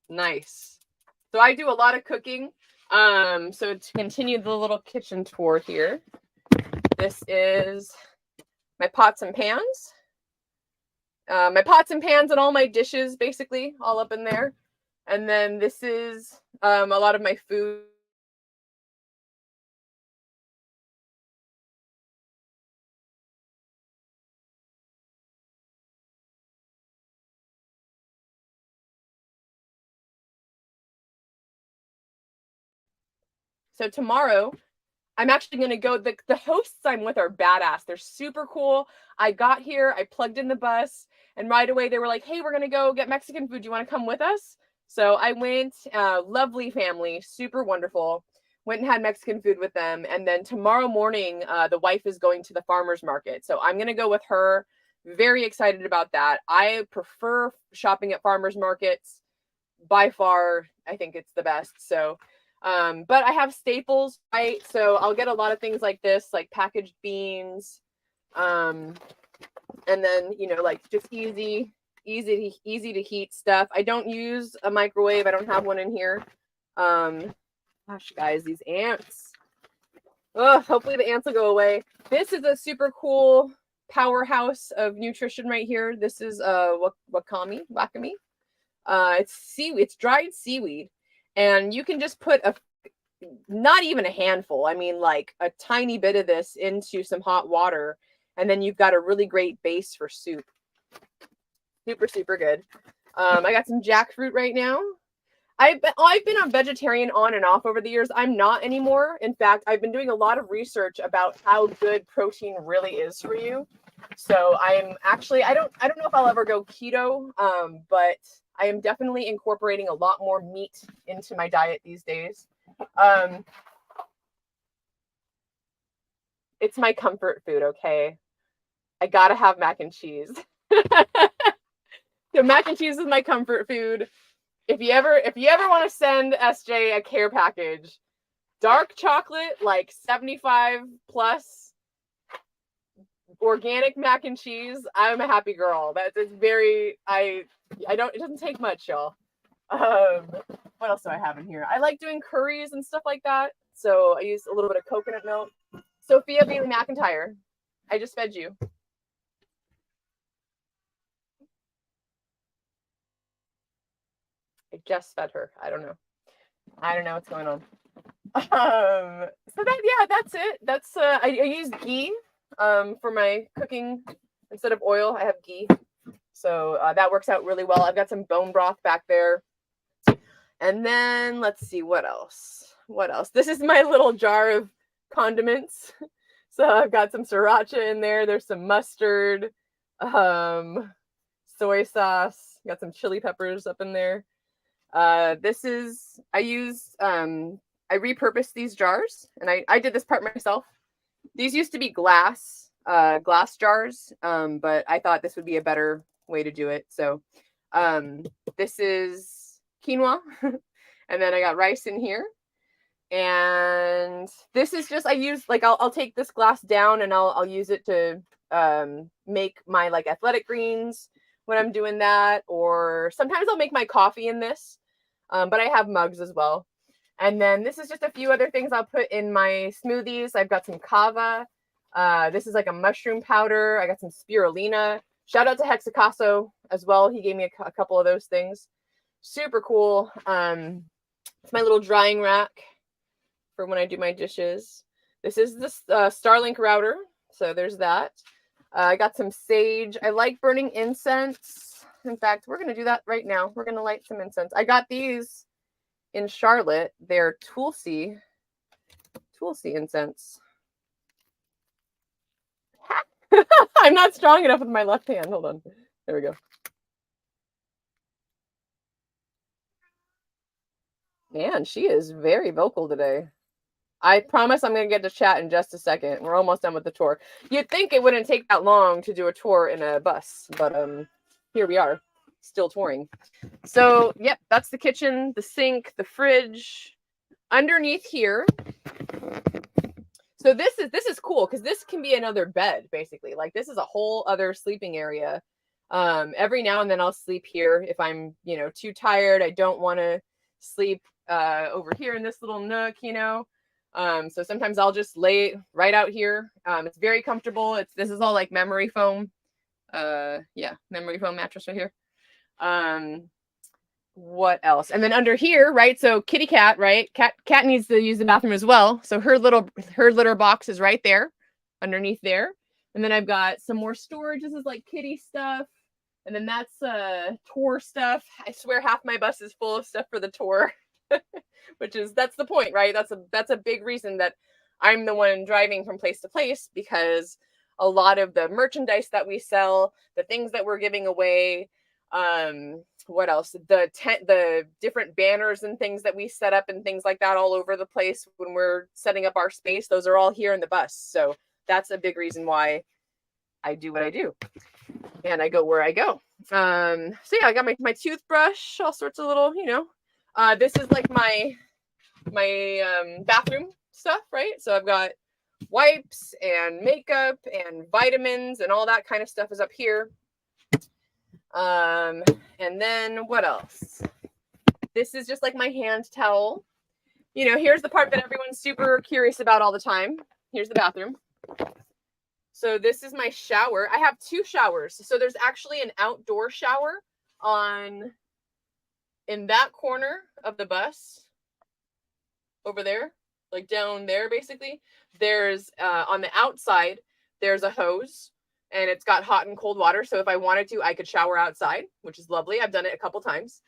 Nice. So I do a lot of cooking. So to continue the little kitchen tour here, this is my pots and pans. My pots and pans and all my dishes, basically, all up in there. And then this is a lot of my food. So tomorrow, I'm actually going to go, the hosts I'm with are badass. They're super cool. I got here, I plugged in the bus, and right away they were like, hey, we're going to go get Mexican food. Do you want to come with us? So I went, lovely family, super wonderful. Went and had Mexican food with them. And then tomorrow morning, the wife is going to the farmer's market. So I'm going to go with her. Very excited about that. I prefer shopping at farmers markets by far. I think it's the best. So, but I have staples, right? So I'll get a lot of things like this, like packaged beans, and then, you know, like just easy to heat stuff. I don't use a microwave. I don't have one in here. Gosh, guys, these ants. Oh, hopefully the ants will go away. This is a super cool powerhouse of nutrition right here. This is wakame. It's dried seaweed, and you can just put not even a handful, I mean like a tiny bit of this into some hot water, and then you've got a really great base for soup. Super, super good. I got some jackfruit right now. I've been a vegetarian on and off over the years. I'm not anymore. In fact, I've been doing a lot of research about how good protein really is for you. So I'm actually, I don't know if I'll ever go keto, but I am definitely incorporating a lot more meat into my diet these days. It's my comfort food, okay? I gotta have mac and cheese. So mac and cheese is my comfort food. If you ever want to send SJ a care package, dark chocolate, like 75 plus, organic mac and cheese, I'm a happy girl. That's very, I don't, it doesn't take much, y'all. What else do I have in here? I like doing curries and stuff like that. So I use a little bit of coconut milk. Sophia Bailey McIntyre, I just fed you. I just fed her. I don't know what's going on. So that, yeah, that's it. That's I use ghee for my cooking. Instead of oil, I have ghee. So that works out really well. I've got some bone broth back there. And then let's see, what else? This is my little jar of condiments. So I've got some sriracha in there. There's some mustard, soy sauce. Got some chili peppers up in there. This is, I repurposed these jars, and I did this part myself. These used to be glass jars, but I thought this would be a better way to do it. So this is quinoa, and then I got rice in here. And this is just, I use, like, I'll take this glass down and I'll use it to make my like athletic greens when I'm doing that, or sometimes I'll make my coffee in this. But I have mugs as well. And then this is just a few other things I'll put in my smoothies. I've got some kava. This is like a mushroom powder. I got some spirulina. Shout out to Hexacaso as well. He gave me a couple of those things. Super cool. It's my little drying rack for when I do my dishes. This is the Starlink router. So there's that. I got some sage. I like burning incense. In fact, we're going to do that right now. We're going to light some incense. I got these in Charlotte. They're Tulsi incense. I'm not strong enough with my left hand. Hold on. There we go. Man, she is very vocal today. I promise I'm going to get to chat in just a second. We're almost done with the tour. You'd think it wouldn't take that long to do a tour in a bus, but here we are, still touring. So, yep, that's the kitchen, the sink, the fridge. Underneath here. So this is cool because this can be another bed, basically. Like, this is a whole other sleeping area. Every now and then I'll sleep here if I'm, too tired. I don't want to sleep over here in this little nook, So sometimes I'll just lay right out here. It's very comfortable. This is all like memory foam. Memory foam mattress right here. What else? And then under here, right? So kitty cat, right? Cat needs to use the bathroom as well. So her litter box is right there, underneath there. And then I've got some more storage. This is like kitty stuff. And then that's tour stuff. I swear half my bus is full of stuff for the tour. That's the point, right? That's a big reason that I'm the one driving from place to place because a lot of the merchandise that we sell, the things that we're giving away, what else? The different banners and things that we set up and things like that all over the place when we're setting up our space, those are all here in the bus. So that's a big reason why I do what I do. And I go where I go. So yeah, I got my toothbrush, all sorts of little, this is like my bathroom stuff, right? So I've got wipes and makeup and vitamins and all that kind of stuff is up here. And then what else? This is just like my hand towel. Here's the part that everyone's super curious about all the time. Here's the bathroom. So this is my shower. I have 2 showers. So there's actually an outdoor shower in that corner of the bus over there, like down there, basically. There's on the outside, there's a hose and it's got hot and cold water. So if I wanted to, I could shower outside, which is lovely. I've done it a couple times.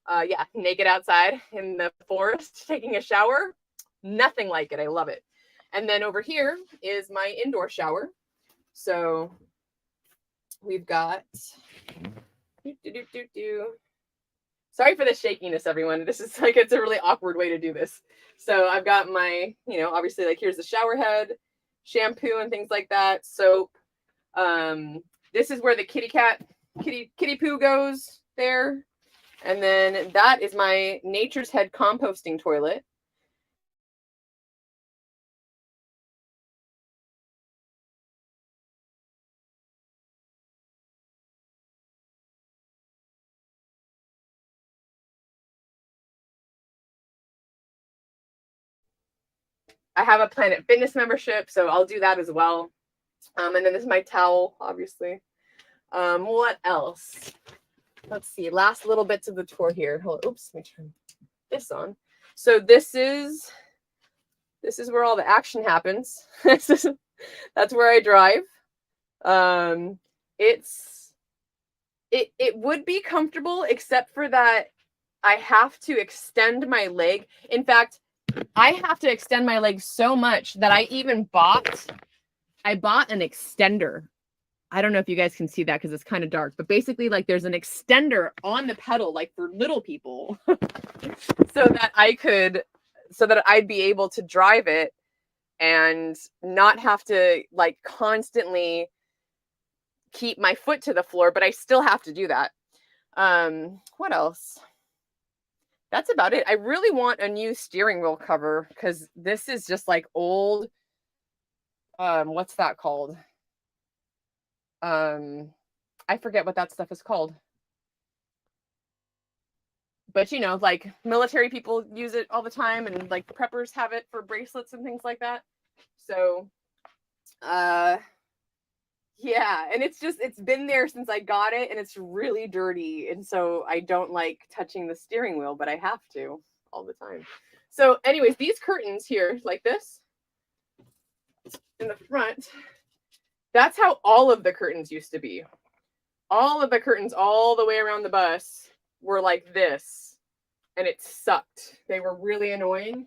Yeah, naked outside in the forest, taking a shower. Nothing like it. I love it. And then over here is my indoor shower. So we've got, sorry for the shakiness, everyone. This is like, it's a really awkward way to do this. So I've got my, obviously like here's the shower head, shampoo and things like that. Soap. This is where the kitty poo goes there. And then that is my Nature's Head composting toilet. I have a Planet Fitness membership, so I'll do that as well. And then this is my towel, obviously. What else? Let's see. Last little bits of the tour here. Hold on. Oops, let me turn this on. So this is where all the action happens. That's where I drive. It would be comfortable, except for that I have to extend my leg. In fact, I have to extend my leg so much that I even bought an extender. I don't know if you guys can see that because it's kind of dark, but basically like there's an extender on the pedal, like for little people, so that I'd be able to drive it and not have to like constantly keep my foot to the floor, but I still have to do that. What else? That's about it. I really want a new steering wheel cover because this is just like old. What's that called? I forget what that stuff is called. But like military people use it all the time, and like preppers have it for bracelets and things like that. So, yeah, and it's been there since I got it, and it's really dirty, and so I don't like touching the steering wheel, but I have to all the time. So anyways, these curtains here, like this, in the front, that's how all of the curtains used to be. All of the curtains all the way around the bus were like this, and it sucked. They were really annoying.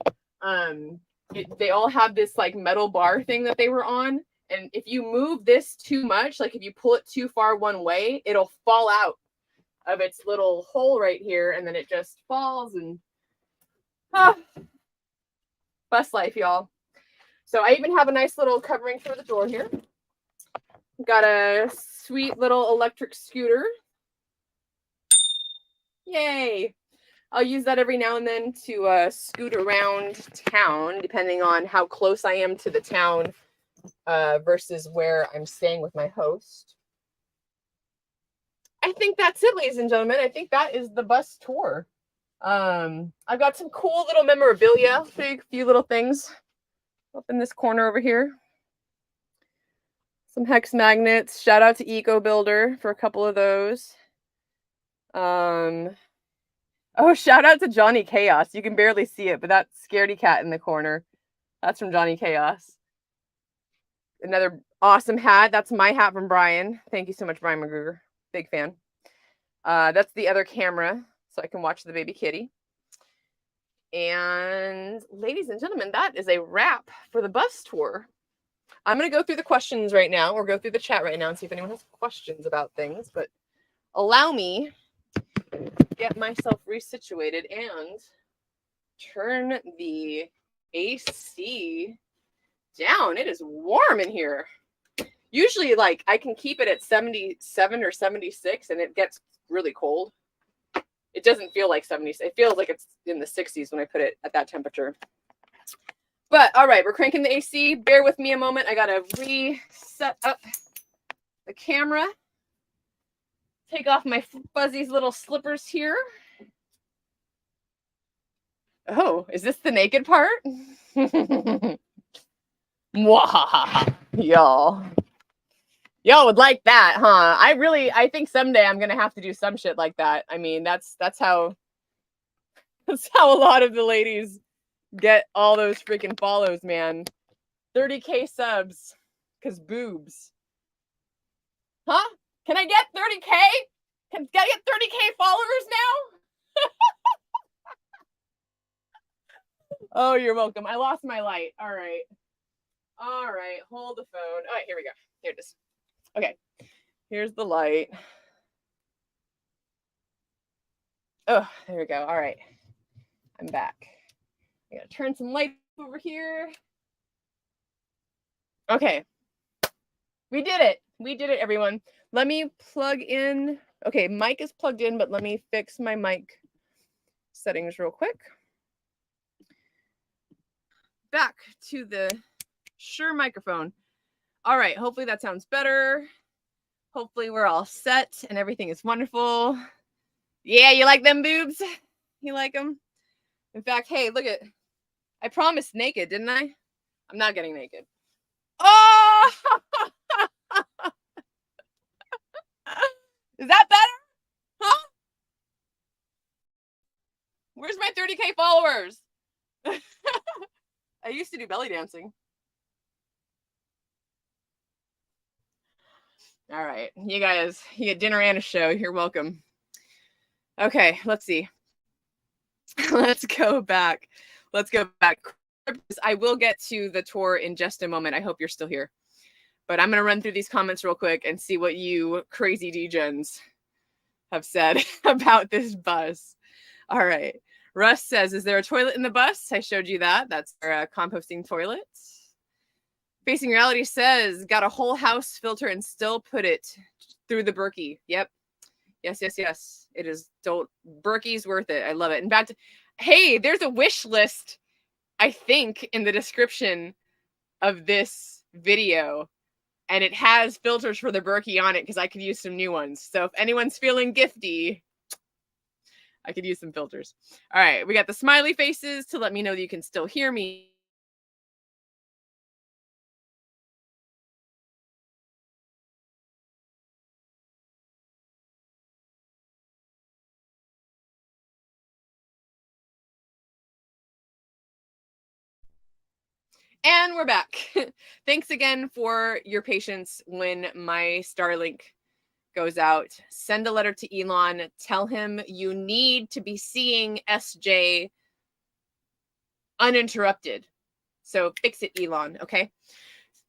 They all have this like metal bar thing that they were on. And if you move this too much, like if you pull it too far one way, it'll fall out of its little hole right here. And then it just falls and bus life, y'all. So I even have a nice little covering for the door here. Got a sweet little electric scooter. Yay. I'll use that every now and then to scoot around town, depending on how close I am to the town versus where I'm staying with my host. I think that's it, ladies and gentlemen. I think that is the bus tour. I've got some cool little memorabilia, a few little things up in this corner over here. Some hex magnets. Shout out to Eco Builder for a couple of those. Oh, shout out to Johnny Chaos. You can barely see it, but that scaredy cat in the corner, that's from Johnny Chaos. Another awesome hat. That's my hat from Brian. Thank you so much, Brian McGruger. Big fan. That's the other camera, so I can watch the baby kitty. And ladies and gentlemen, that is a wrap for the bus tour. I'm going to go through the questions right now, or go through the chat right now and see if anyone has questions about things, but allow me to get myself resituated and turn the AC down. It is warm in here. Usually, like, I can keep it at 77 or 76 and it gets really cold. It doesn't feel like 70. It feels like it's in the 60s when I put it at that temperature. But all right, we're cranking the AC. Bear with me a moment. I got to reset up the camera. Take off my fuzzy's little slippers here. Oh, is this the naked part? Y'all. Y'all would like that, huh? I think someday I'm gonna have to do some shit like that. I mean, that's how a lot of the ladies get all those freaking follows, man. 30K subs, cause boobs. Huh? Can I get 30K? Can I get 30K followers now? Oh, you're welcome. I lost my light. All right. Hold the phone. All right, here we go. Here it is. Okay, here's the light. Oh, there we go. All right, I'm back. I gotta turn some lights over here. Okay, we did it. We did it, everyone. Let me plug in. Okay, mic is plugged in, but let me fix my mic settings real quick. Back to the Shure microphone. All right, hopefully that sounds better. Hopefully we're all set and everything is wonderful. Yeah, you like them boobs? You like them? In fact, hey, look at, I promised naked, didn't I? I'm not getting naked. Oh! Is that better? Huh? Where's my 30K followers? I used to do belly dancing. All right, you guys, you get dinner and a show. You're welcome. Okay, let's see. Let's go back. I will get to the tour in just a moment. I hope you're still here. But I'm going to run through these comments real quick and see what you crazy degens have said about this bus. All right. Russ says, is there a toilet in the bus? I showed you that. That's our composting toilet. Facing Reality says, got a whole house filter and still put it through the Berkey. Yep. Yes. It is. Berkey's worth it. I love it. In fact, hey, there's a wish list, I think, in the description of this video. And it has filters for the Berkey on it because I could use some new ones. So if anyone's feeling gifty, I could use some filters. All right. We got the smiley faces to let me know that you can still hear me. And we're back. Thanks again for your patience when my Starlink goes out. Send a letter to Elon. Tell him you need to be seeing SJ uninterrupted. So fix it, Elon, okay?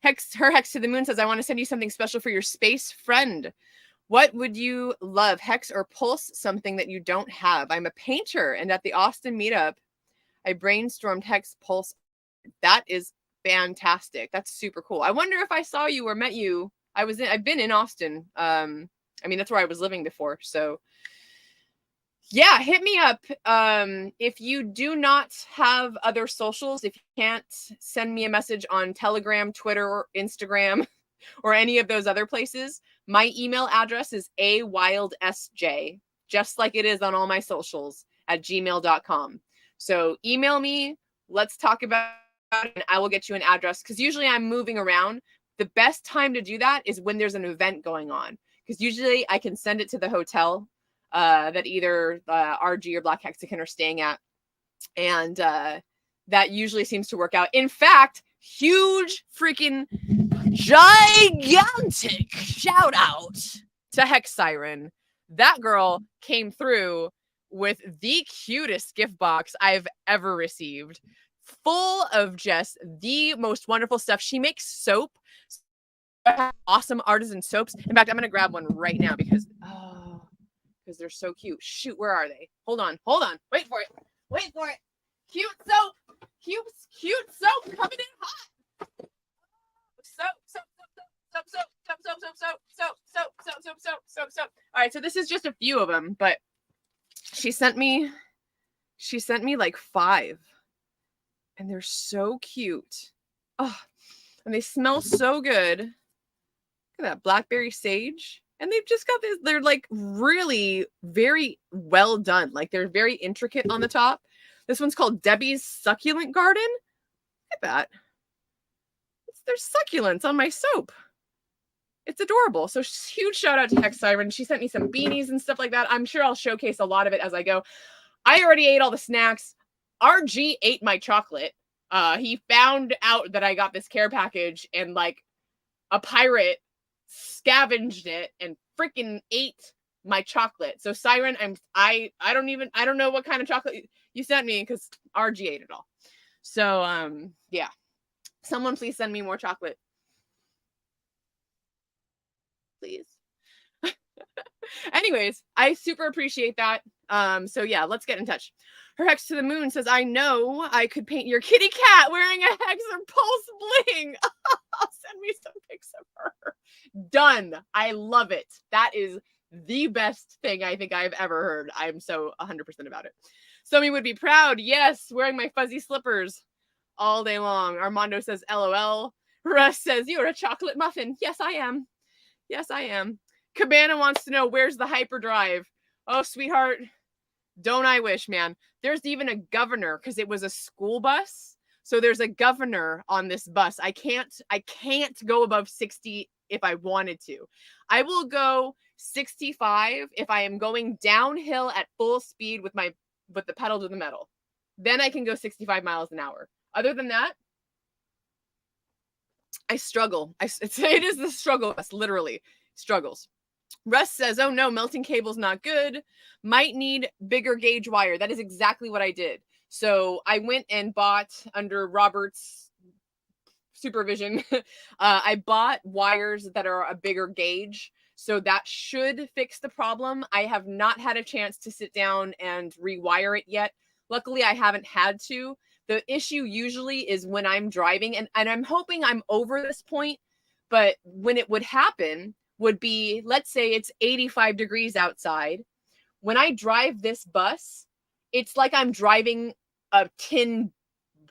Hex to the Moon says, I want to send you something special for your space friend. What would you love, Hex or Pulse? Something that you don't have. I'm a painter, and at the Austin meetup, I brainstormed Hex Pulse. That is fantastic. That's super cool. I wonder if I saw you or met you. I've been in Austin. I mean, that's where I was living before. So yeah, hit me up. If you do not have other socials, if you can't send me a message on Telegram, Twitter, or Instagram, or any of those other places, my email address is awildsj, just like it is on all my socials, at gmail.com. So email me. Let's talk about it, and I will get you an address, because usually I'm moving around. The best time to do that is when there's an event going on, because usually I can send it to the hotel that either RG or Black Hexagon are staying at, and that usually seems to work out. In fact, huge freaking gigantic shout out to Hex Siren. That girl came through with the cutest gift box I've ever received, full of just the most wonderful stuff. She makes soap, awesome artisan soaps. In fact, I'm gonna grab one right now because they're so cute. Shoot, where are they? Hold on, wait for it. Cute soap, cute soap coming in hot. Soap. All right, so this is just a few of them, but she sent me like 5, and they're so cute. Oh, and they smell so good. Look at that blackberry sage. And they've just got this, they're like really very well done. Like they're very intricate on the top. This one's called Debbie's Succulent Garden. Look at that. There's succulents on my soap. It's adorable. So huge shout out to Hex Siren. She sent me some beanies and stuff like that. I'm sure I'll showcase a lot of it as I go. I already ate all the snacks. RG ate my chocolate. He found out that I got this care package and like a pirate scavenged it and freaking ate my chocolate. So Siren, I don't know what kind of chocolate you sent me because RG ate it all. So yeah. Someone please send me more chocolate. Please. Anyways, I super appreciate that. So yeah, let's get in touch. Her Hex to the Moon says, I know I could paint your kitty cat wearing a Hex or Pulse bling. Send me some pics of her. Done. I love it. That is the best thing I think I've ever heard. I'm so 100% about it. Somebody would be proud. Yes, wearing my fuzzy slippers all day long. Armando says, LOL. Russ says, you're a chocolate muffin. Yes, I am. Yes, I am. Cabana wants to know, where's the hyperdrive? Oh, sweetheart. Don't I wish, man. There's even a governor because it was a school bus. So there's a governor on this bus. I can't go above 60 if I wanted to. I will go 65 if I am going downhill at full speed with the pedal to the metal. Then I can go 65 miles an hour. Other than that, I struggle. It is the struggle bus, literally struggles. Russ says, oh no, melting cable's not good. Might need bigger gauge wire. That is exactly what I did. So I went and bought, under Robert's supervision, I bought wires that are a bigger gauge. So that should fix the problem. I have not had a chance to sit down and rewire it yet. Luckily, I haven't had to. The issue usually is when I'm driving, and I'm hoping I'm over this point, but when it would happen would be, let's say it's 85 degrees outside. When I drive this bus, it's like I'm driving a tin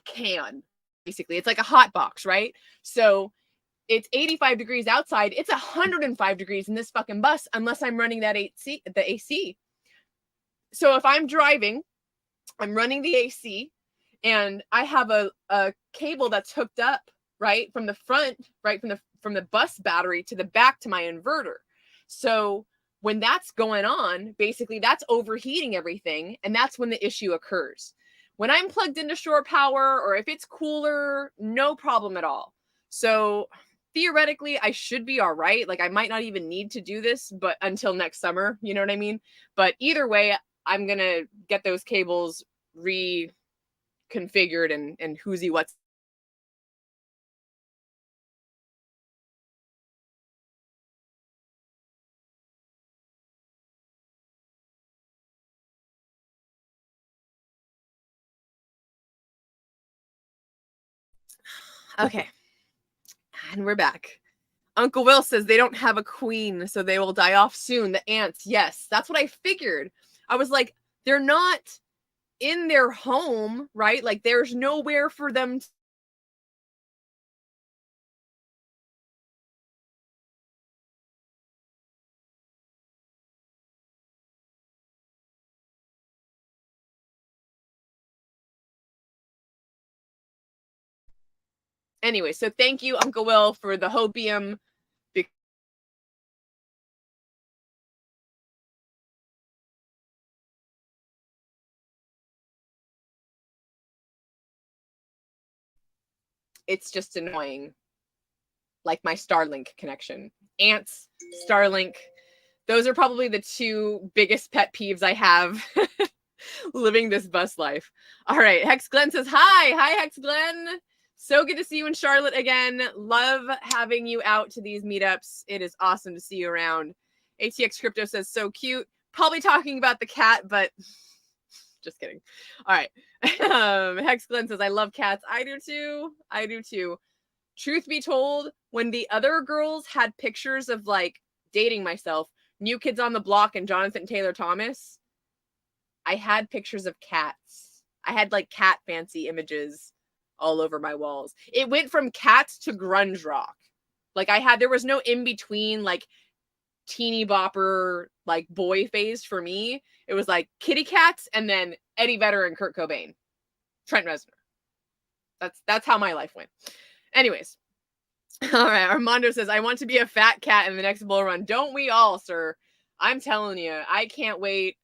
can, basically. It's like a hot box, right? So it's 85 degrees outside. It's 105 degrees in this fucking bus unless I'm running the AC. So if I'm driving, I'm running the AC, and I have a cable that's hooked up right from the front, right from the bus battery to the back to my inverter. So when that's going on, basically that's overheating everything, and that's when the issue occurs. When I'm plugged into shore power, or if it's cooler, no problem at all. So theoretically, I should be all right. Like I might not even need to do this, but until next summer, you know what I mean? But either way, I'm going to get those cables reconfigured and whoozy what's. Okay. And we're back. Uncle Will says they don't have a queen, so they will die off soon. The ants. Yes, that's what I figured. I was like, they're not in their home, right? Like there's nowhere for them to. Anyway, so thank you, Uncle Will, for the hopium. It's just annoying. Like my Starlink connection. Ants, Starlink, Those are probably the two biggest pet peeves I have living this bus life. All right. Hex Glenn says, hi. Hi, Hex Glenn. So good to see you in Charlotte again. Love having you out to these meetups. It is awesome to see you around. ATX Crypto says, so cute. Probably talking about the cat, but just kidding. All right. Hex Glenn says, I love cats. I do too. I do too. Truth be told, when the other girls had pictures of like dating myself, New Kids on the Block and Jonathan Taylor Thomas, I had pictures of cats. I had like cat fancy images all over my walls. It went from cats to grunge rock. Like there was no in between like teeny bopper like boy phase for me. It was like kitty cats and then Eddie Vedder and Kurt Cobain, Trent Reznor. That's how my life went. Anyways. All right. Armando says, I want to be a fat cat in the next bull run. Don't we all, sir? I'm telling you, I can't wait.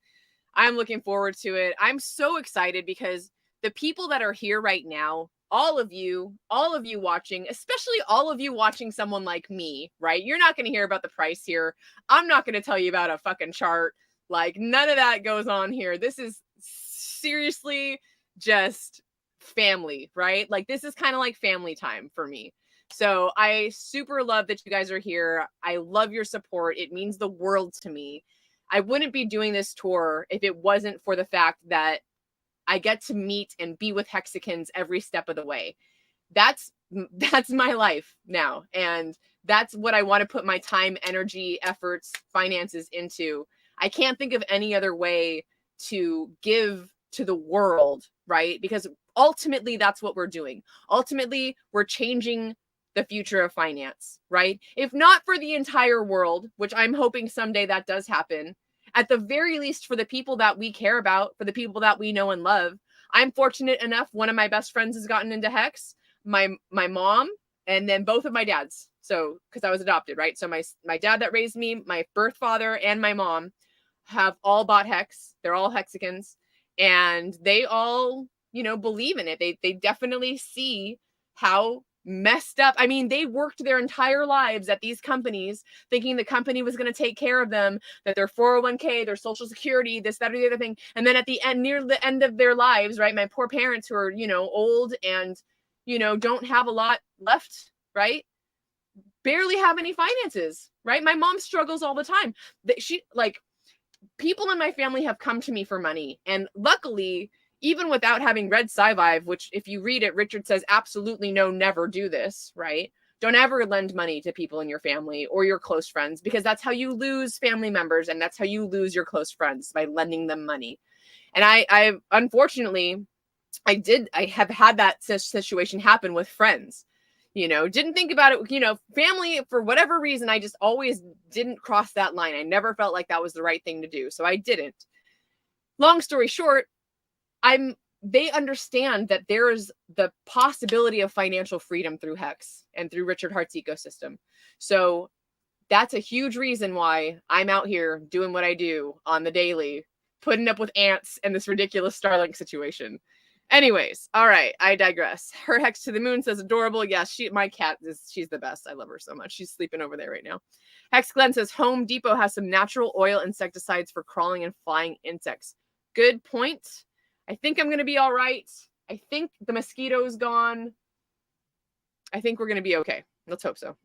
I'm looking forward to it. I'm so excited because the people that are here right now, all of you watching, especially all of you watching someone like me, right? You're not going to hear about the price here. I'm not going to tell you about a fucking chart. Like, none of that goes on here. This is seriously just family, right? Like, this is kind of like family time for me. So I super love that you guys are here. I love your support. It means the world to me. I wouldn't be doing this tour if it wasn't for the fact that I get to meet and be with Hexicans every step of the way. That's my life now. And that's what I want to put my time, energy, efforts, finances into. I can't think of any other way to give to the world, right? Because ultimately that's what we're doing. Ultimately, we're changing the future of finance, right? If not for the entire world, which I'm hoping someday that does happen, at the very least for the people that we care about, for the people that we know and love. I'm fortunate enough, one of my best friends has gotten into Hex, my mom, and then both of my dads. So, because I was adopted, right? So my dad that raised me, my birth father, and my mom have all bought Hex. They're all Hexicans. And they all, believe in it. They definitely see how messed up. I mean, they worked their entire lives at these companies thinking the company was going to take care of them, that their 401k, their social security, this, that, or the other thing. And then at the end, near the end of their lives, right? My poor parents who are, old and, don't have a lot left, right? Barely have any finances, right? My mom struggles all the time. People in my family have come to me for money. And luckily, even without having read Sci-Vive, which if you read it, Richard says, absolutely no, never do this, right? Don't ever lend money to people in your family or your close friends, because that's how you lose family members and that's how you lose your close friends, by lending them money. And I unfortunately, I have had that situation happen with friends. Didn't think about it, family, for whatever reason, I just always didn't cross that line. I never felt like that was the right thing to do. So I didn't. Long story short, they understand that there is the possibility of financial freedom through Hex and through Richard Hart's ecosystem. So that's a huge reason why I'm out here doing what I do on the daily, putting up with ants and this ridiculous Starlink situation. Anyways, all right, I digress. Her Hex to the Moon says, adorable. Yes, my cat she's the best. I love her so much. She's sleeping over there right now. Hex Glenn says, Home Depot has some natural oil insecticides for crawling and flying insects. Good point. I think I'm going to be all right. I think the mosquito's gone. I think we're going to be okay. Let's hope so.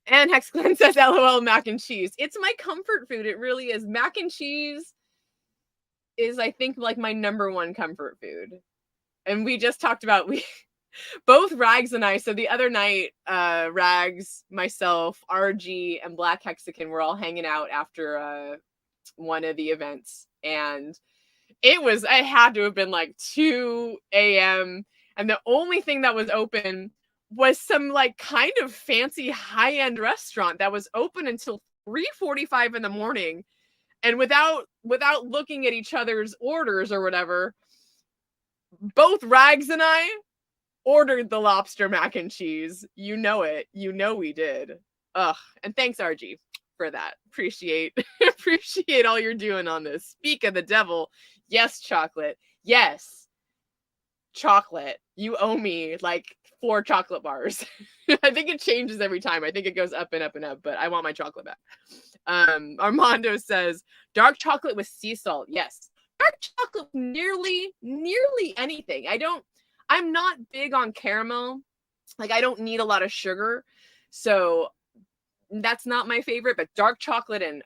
And Hex Glenn says, LOL, mac and cheese. It's my comfort food. It really is. Mac and cheese is, I think, like my number one comfort food. And we just talked about, both Rags and I, so the other night, Rags, myself, RG, and Black Hexican were all hanging out after one of the events. And it had to have been like 2 a.m. And the only thing that was open was some like kind of fancy high-end restaurant that was open until 3:45 in the morning. And without looking at each other's orders or whatever, both Rags and I ordered the lobster mac and cheese. You know it. You know we did. Ugh. And thanks, RG, for that. Appreciate all you're doing on this. Speak of the devil. Yes, chocolate. Yes, chocolate. you owe me like 4 chocolate bars. I think it changes every time. I think it goes up and up and up, but I want my chocolate back. Armando says dark chocolate with sea salt. Yes. Dark chocolate with nearly anything. I'm not big on caramel. Like, I don't need a lot of sugar. So that's not my favorite, but dark chocolate and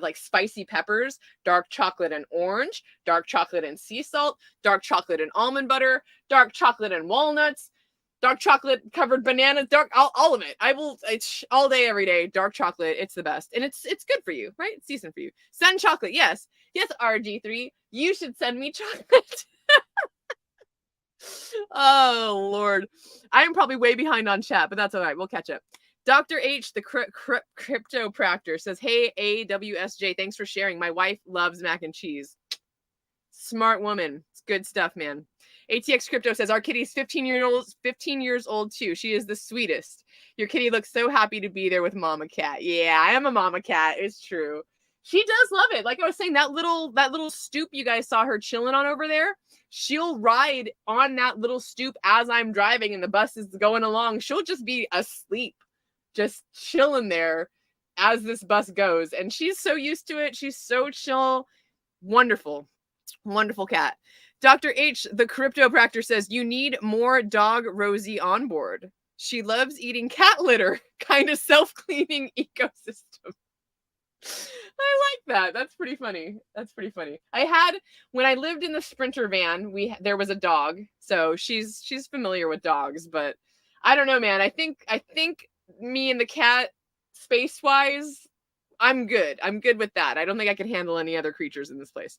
like spicy peppers, dark chocolate and orange, dark chocolate and sea salt, dark chocolate and almond butter, dark chocolate and walnuts, dark chocolate covered bananas, all of it. It's all day, every day. Dark chocolate, it's the best. And it's good for you, right? It's decent for you. Send chocolate. Yes, RG3, you should send me chocolate. Oh Lord, I'm probably way behind on chat, but that's all right. We'll catch up. Dr. H, the cryptopractor, says, hey, AWSJ, thanks for sharing. My wife loves mac and cheese. Smart woman. It's good stuff, man. ATX Crypto says, our kitty's 15 years old too. She is the sweetest. Your kitty looks so happy to be there with Mama Cat. Yeah, I am a Mama Cat. It's true. She does love it. Like I was saying, that little stoop you guys saw her chilling on over there, she'll ride on that little stoop as I'm driving and the bus is going along. She'll just be asleep, just chilling there as this bus goes. And she's so used to it. She's so chill. Wonderful. Wonderful cat. Dr. H, the cryptopractor, says, you need more dog Rosie on board. She loves eating cat litter. Kind of self-cleaning ecosystem. I like that. That's pretty funny. When I lived in the Sprinter van, there was a dog. So she's familiar with dogs, but I don't know, man. I think me and the cat, space-wise, I'm good. I'm good with that. I don't think I can handle any other creatures in this place.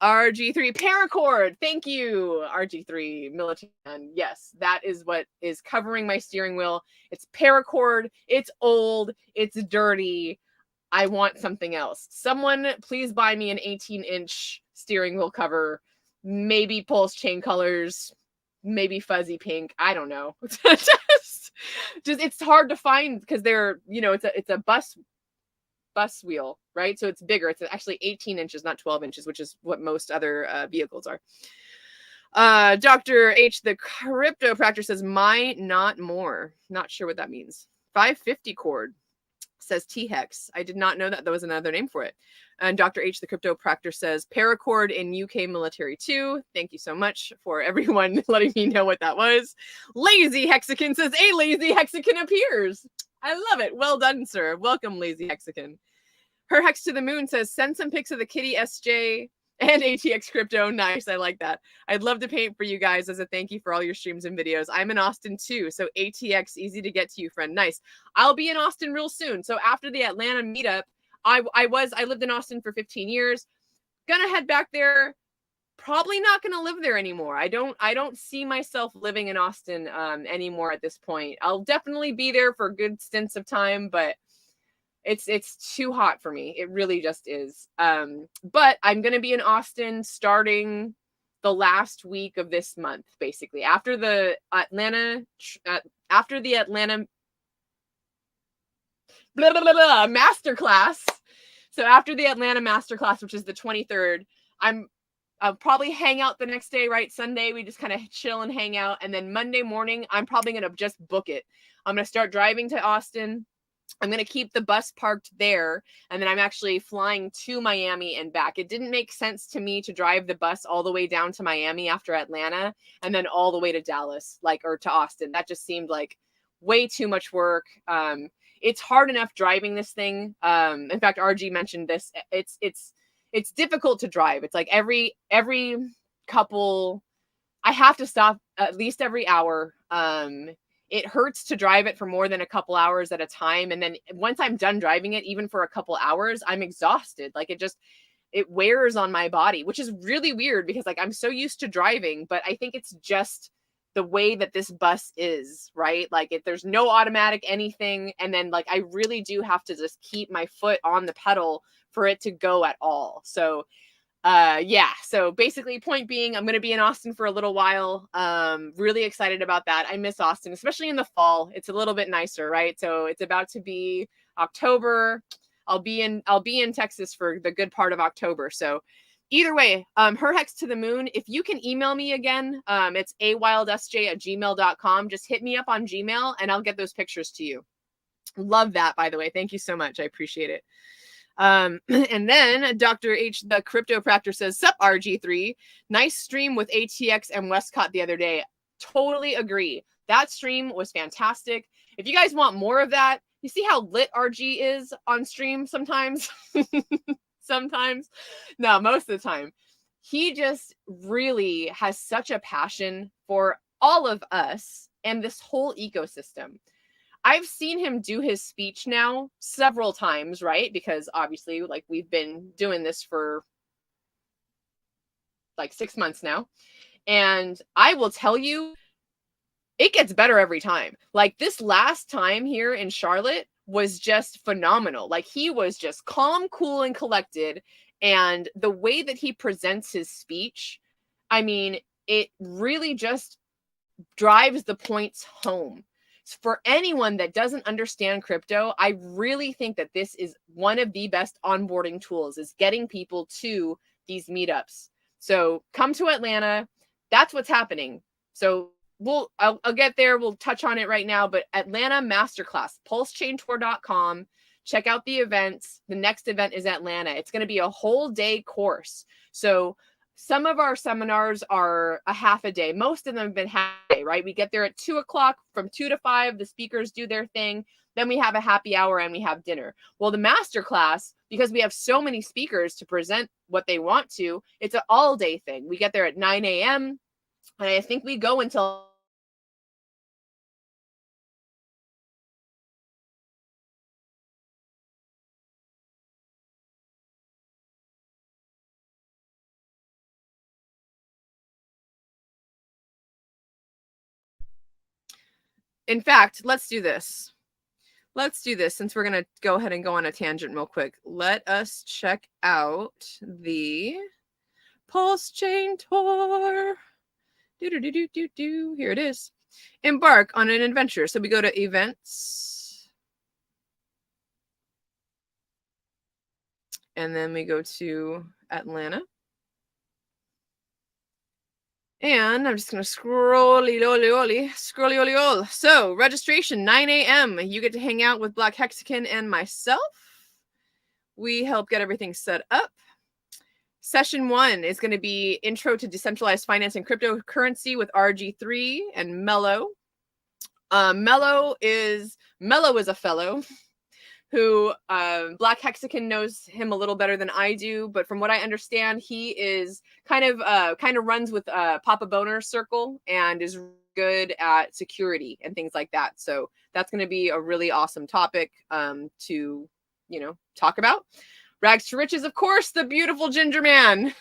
RG3 paracord. Thank you, RG3 Militan. Yes, that is what is covering my steering wheel. It's paracord. It's old. It's dirty. I want something else. Someone please buy me an 18-inch steering wheel cover. Maybe PulseChain colors. Maybe fuzzy pink. I don't know. just it's hard to find because they're, it's a bus wheel, right? So it's bigger. It's actually 18 inches, not 12 inches, which is what most other vehicles are. Dr. H, the cryptopractor, says, my not more. Not sure what that means. 550 cord, says T-Hex. I did not know that there was another name for it. And Dr. H, the cryptopractor, says paracord in UK military too. Thank you so much for everyone letting me know what that was. Lazy Hexagon says, a lazy hexagon appears. I love it. Well done, sir. Welcome, lazy hexagon. Her Hex to the Moon says, send some pics of the kitty, SJ and ATX Crypto. Nice. I like that. I'd love to paint for you guys as a thank you for all your streams and videos. I'm in Austin too. So ATX, easy to get to you, friend. Nice. I'll be in Austin real soon. So after the Atlanta meetup, I lived in Austin for 15 years. Gonna head back there. Probably not gonna live there anymore. I don't see myself living in Austin anymore at this point. I'll definitely be there for good stints of time, but it's too hot for me. It really just is. But I'm going to be in Austin starting the last week of this month, basically after the Atlanta masterclass. So after the Atlanta masterclass, which is the 23rd, I'll probably hang out the next day, right? Sunday, we just kind of chill and hang out. And then Monday morning, I'm probably going to just book it. I'm going to start driving to Austin. I'm going to keep the bus parked there, and then I'm actually flying to Miami and back. It didn't make sense to me to drive the bus all the way down to Miami after Atlanta and then all the way to Dallas, or to Austin. That just seemed like way too much work. It's hard enough driving this thing. In fact, RG mentioned this. It's difficult to drive. It's like every couple, I have to stop at least every hour. It hurts to drive it for more than a couple hours at a time. And then once I'm done driving it, even for a couple hours, I'm exhausted. Like it wears on my body, which is really weird because I'm so used to driving, but I think it's just the way that this bus is, right? There's no automatic anything. And then I really do have to just keep my foot on the pedal for it to go at all. So yeah, so basically point being, I'm going to be in Austin for a little while. Really excited about that. I miss Austin, especially in the fall. It's a little bit nicer, right? So it's about to be October. I'll be in Texas for the good part of October. So either way, her hex to the moon. If you can email me again, it's awildsj@gmail.com. Just hit me up on Gmail and I'll get those pictures to you. Love that, by the way. Thank you so much. I appreciate it. And then Dr. H, the cryptopractor, says, sup, RG3. Nice stream with ATX and Westcott the other day. Totally agree. That stream was fantastic. If you guys want more of that, you see how lit RG is on stream sometimes? Sometimes. No, most of the time. He just really has such a passion for all of us and this whole ecosystem. I've seen him do his speech now several times, right? Because obviously, like, we've been doing this for like 6 months now. And I will tell you, it gets better every time. Like, this last time here in Charlotte was just phenomenal. Like, he was just calm, cool, and collected. And the way that he presents his speech, I mean, it really just drives the points home. For anyone that doesn't understand crypto, I really think that this is one of the best onboarding tools, is getting people to these meetups. So come to Atlanta. That's what's happening. So I'll get there. We'll touch on it right now, but Atlanta Masterclass, PulseChainTour.com. Check out the events. The next event is Atlanta. It's going to be a whole day course. So some of our seminars are a half a day. Most of them have been half a day, right? We get there at 2 o'clock. From 2 to 5, the speakers do their thing. Then we have a happy hour and we have dinner. Well, the masterclass, because we have so many speakers to present what they want to, it's an all day thing. We get there at 9 a.m. and I think we go until in fact, let's do this. Let's do this since we're going to go ahead and go on a tangent real quick. Let us check out the PulseChainTour. Here it is. Embark on an adventure. So we go to events. And then we go to Atlanta. And I'm just going to scrolly. So registration, 9 a.m. You get to hang out with Black Hexagon and myself. We help get everything set up. Session 1 is going to be Intro to Decentralized Finance and Cryptocurrency with RG3 and Mello. Mello is a fellow who Black Hexagon knows him a little better than I do, but from what I understand, he is kind of runs with Papa Boner's circle and is good at security and things like that. So that's going to be a really awesome topic to talk about. Rags to Riches, of course, the beautiful ginger man.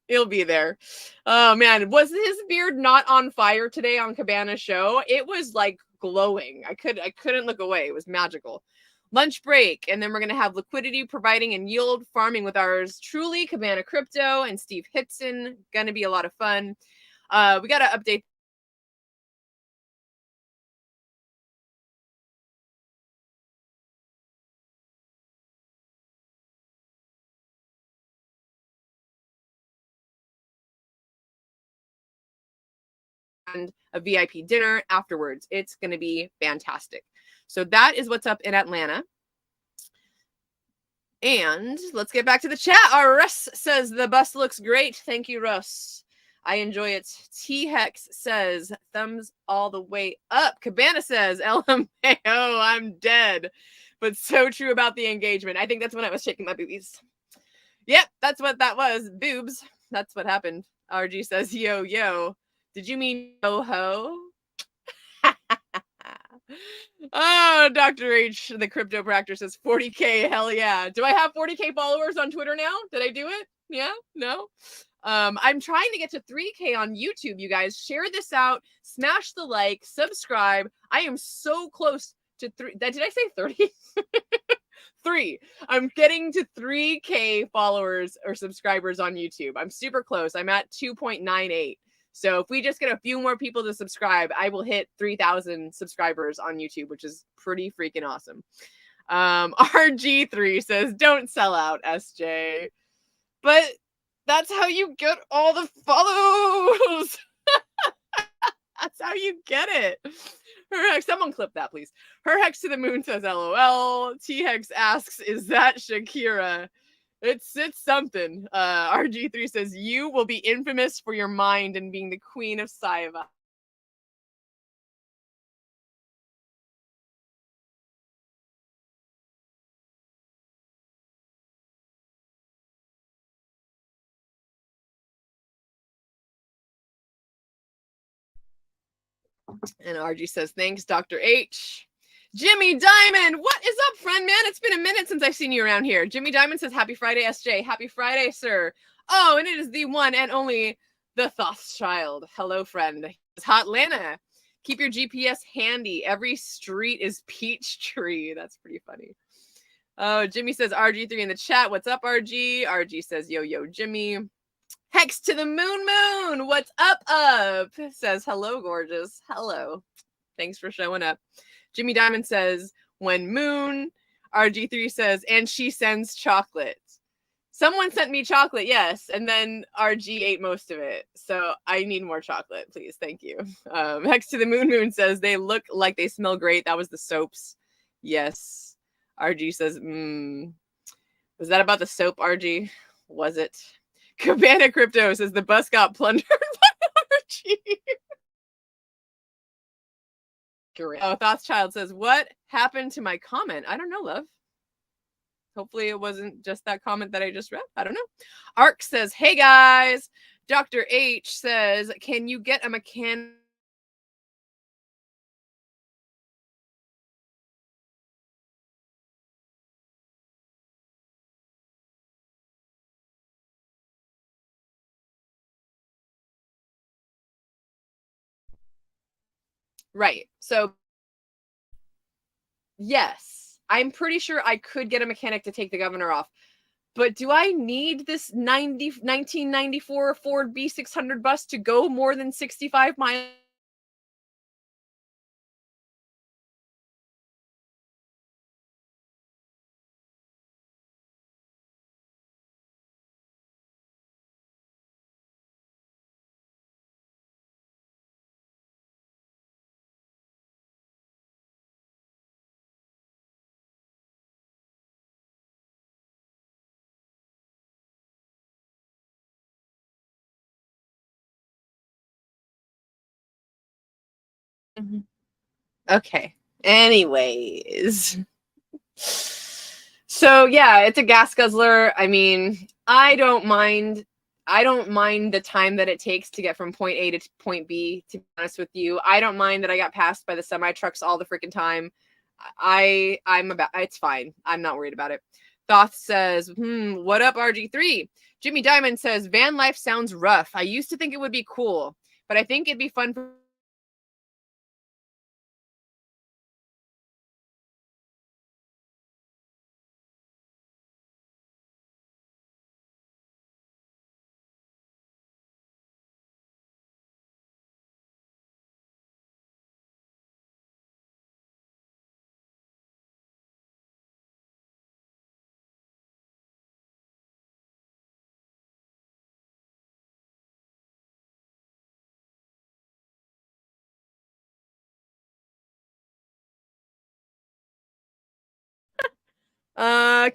He'll be there. Oh man, was his beard not on fire today on Cabana's show? It was like glowing. I couldn't look away. It was magical. Lunch break, and then we're going to have liquidity providing and yield farming with ours truly, Cabana Crypto and Steve Hitson. Going to be a lot of fun. We got to update and a VIP dinner afterwards. It's going to be fantastic. So that is what's up in Atlanta. And let's get back to the chat. Our Russ says the bus looks great. Thank you, Russ. I enjoy it. T-Hex says thumbs all the way up. Cabana says LMAO, I'm dead. But so true about the engagement. I think that's when I was shaking my boobies. Yep, that's what that was. Boobs. That's what happened. RG says, yo, yo. Did you mean yo-ho? Oh, Dr. H, the cryptopractor says 40K. Hell yeah. Do I have 40K followers on Twitter now? Did I do it? Yeah? No? I'm trying to get to 3K on YouTube, you guys. Share this out. Smash the like. Subscribe. I am so close to 3. Did I say 30? 3. I'm getting to 3K followers or subscribers on YouTube. I'm super close. I'm at 2.98. So if we just get a few more people to subscribe, I will hit 3,000 subscribers on YouTube, which is pretty freaking awesome. RG3 says, don't sell out, SJ. But that's how you get all the follows. That's how you get it. Her Hex, someone clip that, please. Her Hex to the Moon says LOL. T Hex asks, is that Shakira? It's something. RG3 says, you will be infamous for your mind and being the queen of Saiva. And RG says, thanks, Dr. H. Jimmy Diamond, what is up, friend, man? It's been a minute since I've seen you around here. Jimmy Diamond says, happy Friday, SJ. Happy Friday, sir. Oh, and it is the one and only the Thoth's Child. Hello, friend. It's Hot Lana. Keep your GPS handy. Every street is Peachtree. That's pretty funny. Oh, Jimmy says RG3 in the chat. What's up, RG? RG says, yo, yo, Jimmy. Hex to the moon. What's up? Says, hello, gorgeous. Hello. Thanks for showing up. Jimmy Diamond says, when moon. RG3 says, and she sends chocolate. Someone sent me chocolate, yes, and then RG ate most of it. So I need more chocolate, please. Thank you. Hex to the moon says, they look like they smell great. That was the soaps. Yes. RG says, was that about the soap, RG? Was it? Cabana Crypto says, the bus got plundered by RG. Oh, Thothschild says, what happened to my comment? I don't know, love. Hopefully it wasn't just that comment that I just read. I don't know. Ark says, hey guys. Dr. H says, can you get a mechanic? Right. So, yes, I'm pretty sure I could get a mechanic to take the governor off. But do I need this 1994 Ford B600 bus to go more than 65 miles? Okay. Anyways. So yeah, it's a gas guzzler. I mean, I don't mind the time that it takes to get from point A to point B, to be honest with you. I don't mind that I got passed by the semi trucks all the freaking time. It's fine. I'm not worried about it. Thoth says, what up, RG3? Jimmy Diamond says, van life sounds rough. I used to think it would be cool, but I think it'd be fun for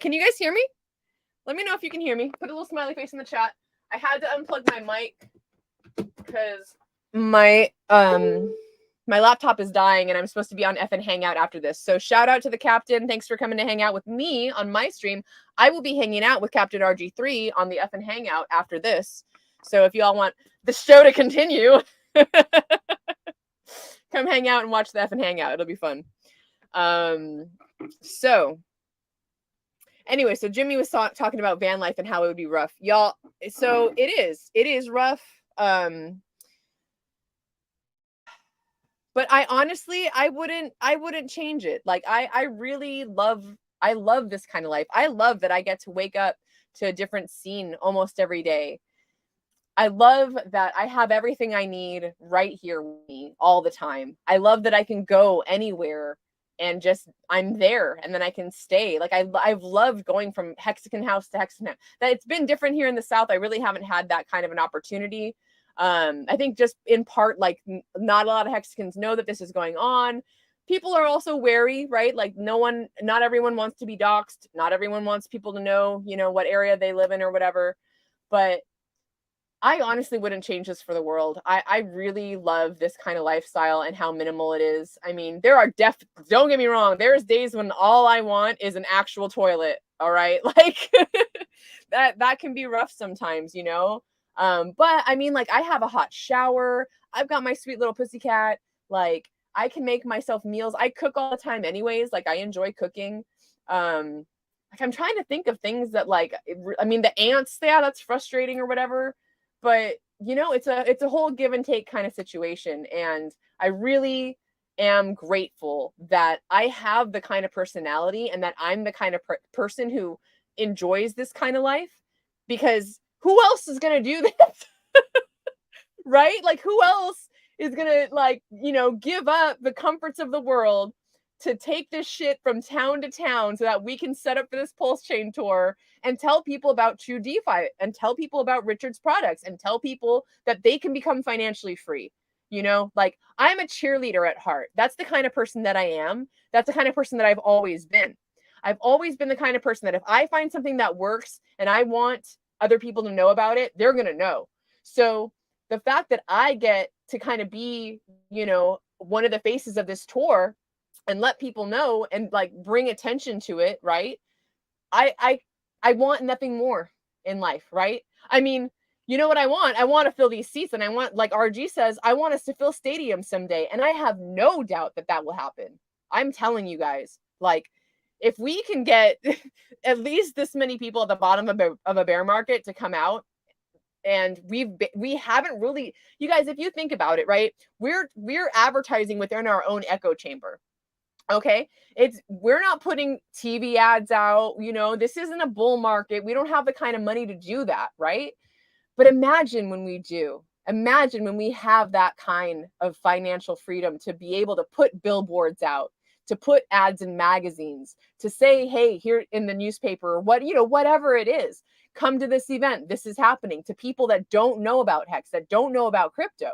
can you guys hear me? Let me know if you can hear me. Put a little smiley face in the chat. I had to unplug my mic because my laptop is dying and I'm supposed to be on effing Hangout after this. So shout out to the captain. Thanks for coming to hang out with me on my stream. I will be hanging out with Captain RG3 on the effing Hangout after this. So if you all want the show to continue, come hang out and watch the effing Hangout. It'll be fun. So anyway, so Jimmy was talking about van life and how it would be rough, y'all. So it is rough. But I honestly, I wouldn't change it. Like I love this kind of life. I love that I get to wake up to a different scene almost every day. I love that I have everything I need right here with me all the time. I love that I can go anywhere and just I'm there, and then I can stay. Like I've loved going from hexagon house to hexagon house. That it's been different here in the South. I really haven't had that kind of an opportunity. I think just in part, like not a lot of hexagons know that this is going on. People are also wary, right? Like not everyone wants to be doxxed. Not everyone wants people to know, what area they live in or whatever. But I honestly wouldn't change this for the world. I really love this kind of lifestyle and how minimal it is. I mean, don't get me wrong, there's days when all I want is an actual toilet. All right. Like that can be rough sometimes, but I mean, like I have a hot shower. I've got my sweet little pussycat. Like I can make myself meals. I cook all the time anyways. Like I enjoy cooking. Like I'm trying to think of things that I mean, the ants, yeah, that's frustrating or whatever. But it's a whole give and take kind of situation. And I really am grateful that I have the kind of personality and that I'm the kind of person who enjoys this kind of life, because who else is going to do this? Right? Like who else is going to give up the comforts of the world to take this shit from town to town so that we can set up for this PulseChainTour and tell people about True DeFi and tell people about Richard's products and tell people that they can become financially free. Like I'm a cheerleader at heart. That's the kind of person that I am. That's the kind of person that I've always been. I've always been the kind of person that if I find something that works and I want other people to know about it, they're going to know. So the fact that I get to kind of be, one of the faces of this tour and let people know and like bring attention to it, right? I want nothing more in life, right? I mean, you know what I want? I want to fill these seats, and I want, like RG says, I want us to fill stadiums someday, and I have no doubt that will happen. I'm telling you guys, like if we can get at least this many people at the bottom of a bear market to come out, and we haven't really, you guys, if you think about it, right? We're advertising within our own echo chamber. Okay. We're not putting TV ads out, this isn't a bull market. We don't have the kind of money to do that. Right. But imagine when we do. Imagine when we have that kind of financial freedom to be able to put billboards out, to put ads in magazines, to say, hey, here in the newspaper, whatever it is, come to this event. This is happening, to people that don't know about Hex, that don't know about crypto.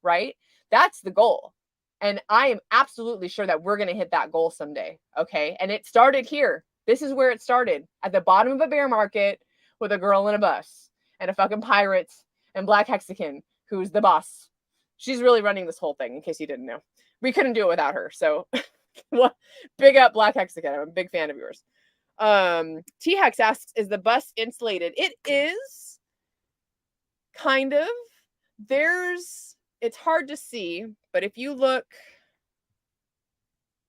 Right. That's the goal. And I am absolutely sure that we're going to hit that goal someday. Okay. And it started here. This is where it started, at the bottom of a bear market with a girl in a bus and a fucking pirate and Black Hexagon, who's the boss. She's really running this whole thing, in case you didn't know. We couldn't do it without her. So big up Black Hexagon. I'm a big fan of yours. T-Hex asks, is the bus insulated? It is kind of. It's hard to see, but if you look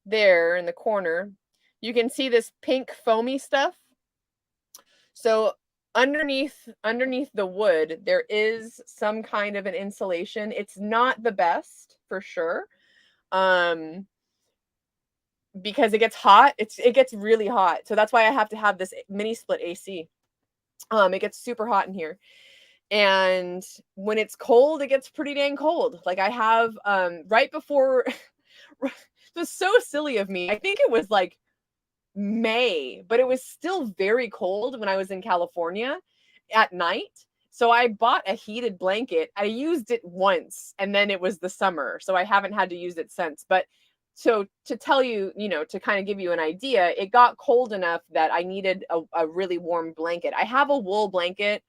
there in the corner, you can see this pink foamy stuff. So underneath the wood, there is some kind of an insulation. It's not the best for sure. Because it gets hot. It gets really hot. So that's why I have to have this mini split AC. It gets super hot in here. And when it's cold, it gets pretty dang cold. Like I have right before it was so silly of me. I think it was like May, but it was still very cold when I was in California at night. So I bought a heated blanket. I used it once, and then it was the summer. So I haven't had to use it since. But so to tell you, to kind of give you an idea, it got cold enough that I needed a really warm blanket. I have a wool blanket.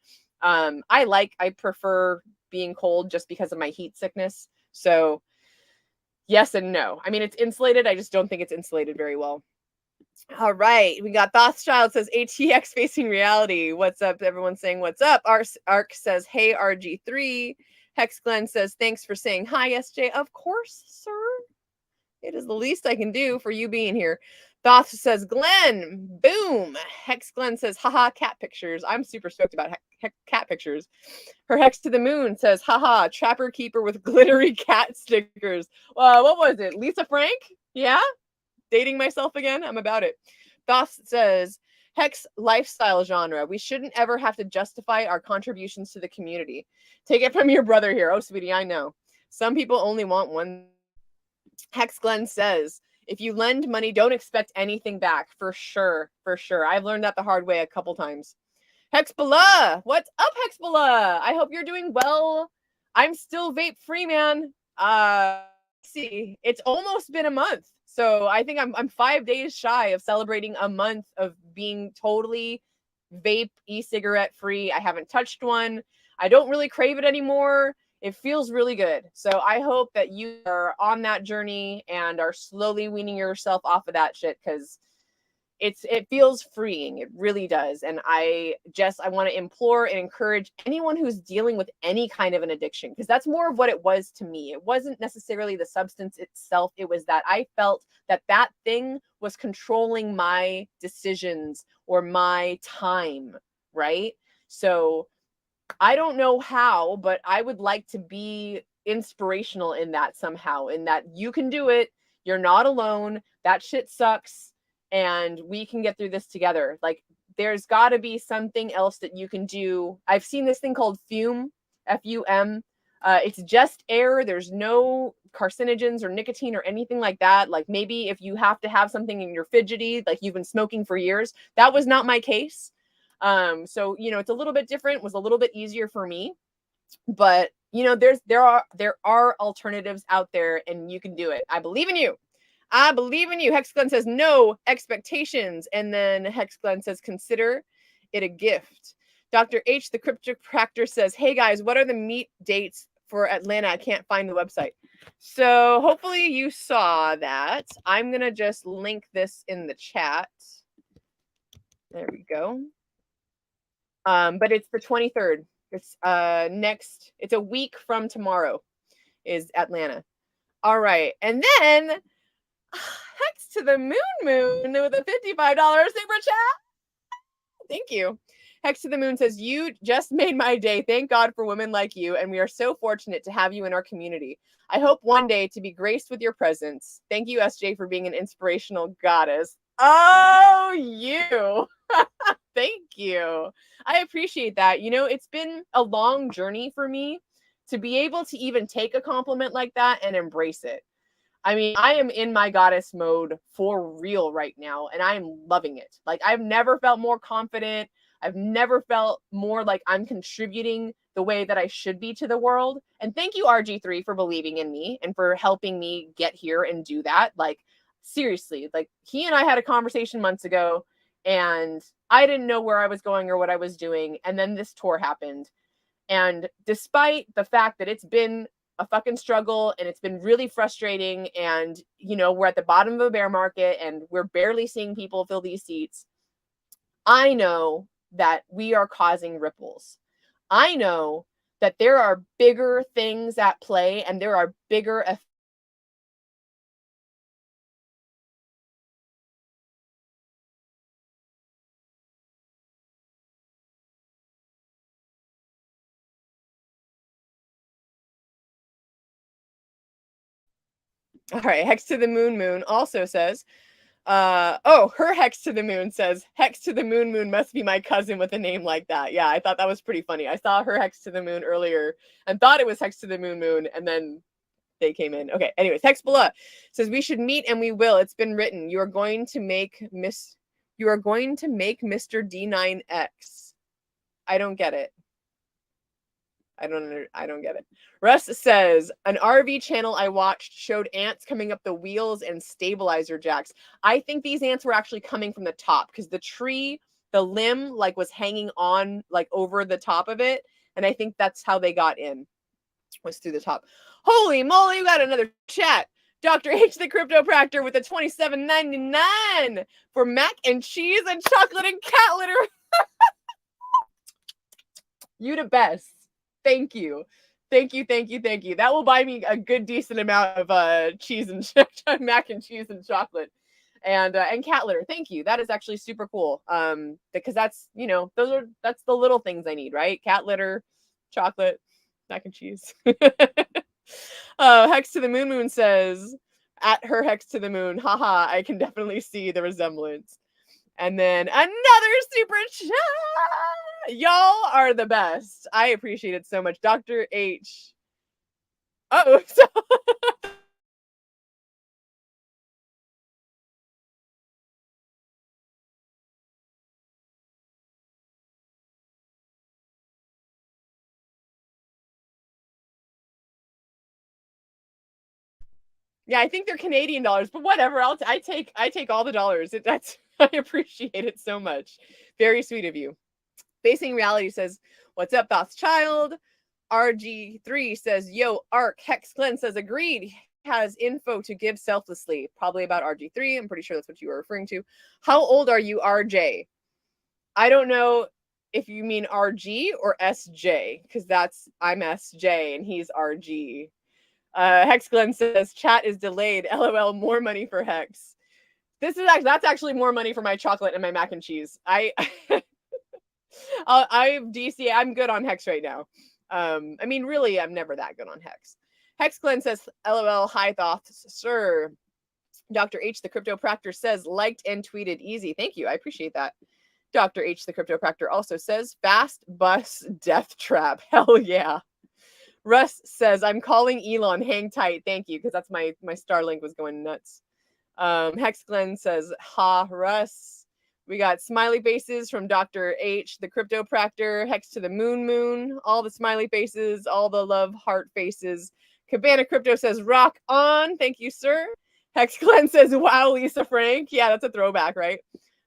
I prefer being cold just because of my heat sickness. So yes and no. I mean, it's insulated. I just don't think it's insulated very well. All right. We got Thothschild says ATX facing reality. What's up? Everyone's saying what's up. Ark says, hey, RG3. Hex Glenn says, thanks for saying hi, SJ. Of course, sir. It is the least I can do for you being here. Thoth says, Glenn, boom. Hex Glenn says, haha, cat pictures. I'm super stoked about cat pictures. Her Hex to the Moon says, haha, trapper keeper with glittery cat stickers. What was it? Lisa Frank? Yeah? Dating myself again? I'm about it. Thoth says, Hex lifestyle genre. We shouldn't ever have to justify our contributions to the community. Take it from your brother here. Oh, sweetie, I know. Some people only want one. Hex Glenn says, If you lend money, don't expect anything back. For sure. For sure. I've learned that the hard way a couple times. Hexbala, what's up, Hexbala? I hope you're doing well. I'm still vape free, man. See, it's almost been a month. So I think I'm 5 days shy of celebrating a month of being totally vape e-cigarette free. I haven't touched one. I don't really crave it anymore. It feels really good. So I hope that you are on that journey and are slowly weaning yourself off of that shit, because it feels freeing. It really does. And I want to implore and encourage anyone who's dealing with any kind of an addiction, because that's more of what it was to me. It wasn't necessarily the substance itself. It was that I felt that that thing was controlling my decisions or my time, right? So I don't know how, but I would like to be inspirational in that somehow, in that you can do it. You're not alone. That shit sucks. And we can get through this together. Like, there's got to be something else that you can do. I've seen this thing called Fume, F-U-M. It's just air. There's no carcinogens or nicotine or anything like that. Like, maybe if you have to have something and you're fidgety, like you've been smoking for years. That was not my case. So, it's a little bit different, was a little bit easier for me, but there are alternatives out there and you can do it. I believe in you. I believe in you. Hexglen says no expectations. And then Hexglen says, consider it a gift. Dr. H, the cryptopractor, says, hey guys, what are the meet dates for Atlanta? I can't find the website. So hopefully you saw that. I'm going to just link this in the chat. There we go. But it's the 23rd. It's it's a week from tomorrow is Atlanta. All right. And then Hex to the Moon with a $55 super chat. Thank you. Hex to the Moon says, you just made my day. Thank God for women like you. And we are so fortunate to have you in our community. I hope one day to be graced with your presence. Thank you, SJ, for being an inspirational goddess. Oh, you. Thank you. I appreciate that. It's been a long journey for me to be able to even take a compliment like that and embrace it. I mean, I am in my goddess mode for real right now, and I am loving it. Like, I've never felt more confident. I've never felt more like I'm contributing the way that I should be to the world. And thank you, RG3, for believing in me and for helping me get here and do that. Like, seriously, like, he and I had a conversation months ago, and I didn't know where I was going or what I was doing. And then this tour happened. And despite the fact that it's been a fucking struggle and it's been really frustrating, and, we're at the bottom of a bear market and we're barely seeing people fill these seats, I know that we are causing ripples. I know that there are bigger things at play and there are bigger effects. All right, Hex to the Moon also says, her Hex to the Moon says, Hex to the Moon must be my cousin with a name like that. Yeah, I thought that was pretty funny. I saw her Hex to the Moon earlier and thought it was Hex to the Moon, and then they came in. Okay, anyways, Hexbala says, we should meet and we will. It's been written. You are going to make Mr. D9X. I don't get it. I don't get it. Russ says, an RV channel I watched showed ants coming up the wheels and stabilizer jacks. I think these ants were actually coming from the top, because the tree, the limb, like, was hanging on, like, over the top of it. And I think that's how they got in, was through the top. Holy moly, you got another chat. Dr. H, the cryptopractor, with a $27.99 for mac and cheese and chocolate and cat litter. You the best. Thank you. Thank you. That will buy me a good decent amount of cheese and mac and cheese and chocolate and cat litter. Thank you. That is actually super cool. Because that's, that's the little things I need, right? Cat litter, chocolate, mac and cheese. Hex to the Moon says, at her Hex to the Moon, haha, I can definitely see the resemblance. And then another super chat. Y'all are the best. I appreciate it so much. Dr. H. Oh, so Yeah, I think they're Canadian dollars, but whatever. I take all the dollars. That's I appreciate it so much. Very sweet of you. Facing Reality says, "What's up, Boss Child?" RG3 says, "Yo, Arc." Hex Glenn says, "Agreed." Has info to give selflessly. Probably about RG3. I'm pretty sure that's what you were referring to. How old are you, RJ? I don't know if you mean RG or SJ, because I'm SJ and he's RG. Hex Glenn says, "Chat is delayed. LOL, more money for Hex." That's actually more money for my chocolate and my mac and cheese. I'm DC. I'm good on Hex right now. I mean, really, I'm never that good on Hex. Hex Glenn says, "LOL, high thoughts, sir." Dr. H, the cryptopractor, says, "Liked and tweeted easy." Thank you. I appreciate that. Dr. H, the cryptopractor, also says, "Fast bus death trap." Hell yeah. Russ says, "I'm calling Elon. Hang tight." Thank you, because that's my Starlink was going nuts. Hex Glenn says, "Ha, Russ." We got smiley faces from Dr. H, the cryptopractor, Hex to the moon, all the smiley faces, all the love heart faces. Cabana Crypto says, "Rock on." Thank you, sir. Hex Glenn says, "Wow, Lisa Frank." Yeah, that's a throwback, right?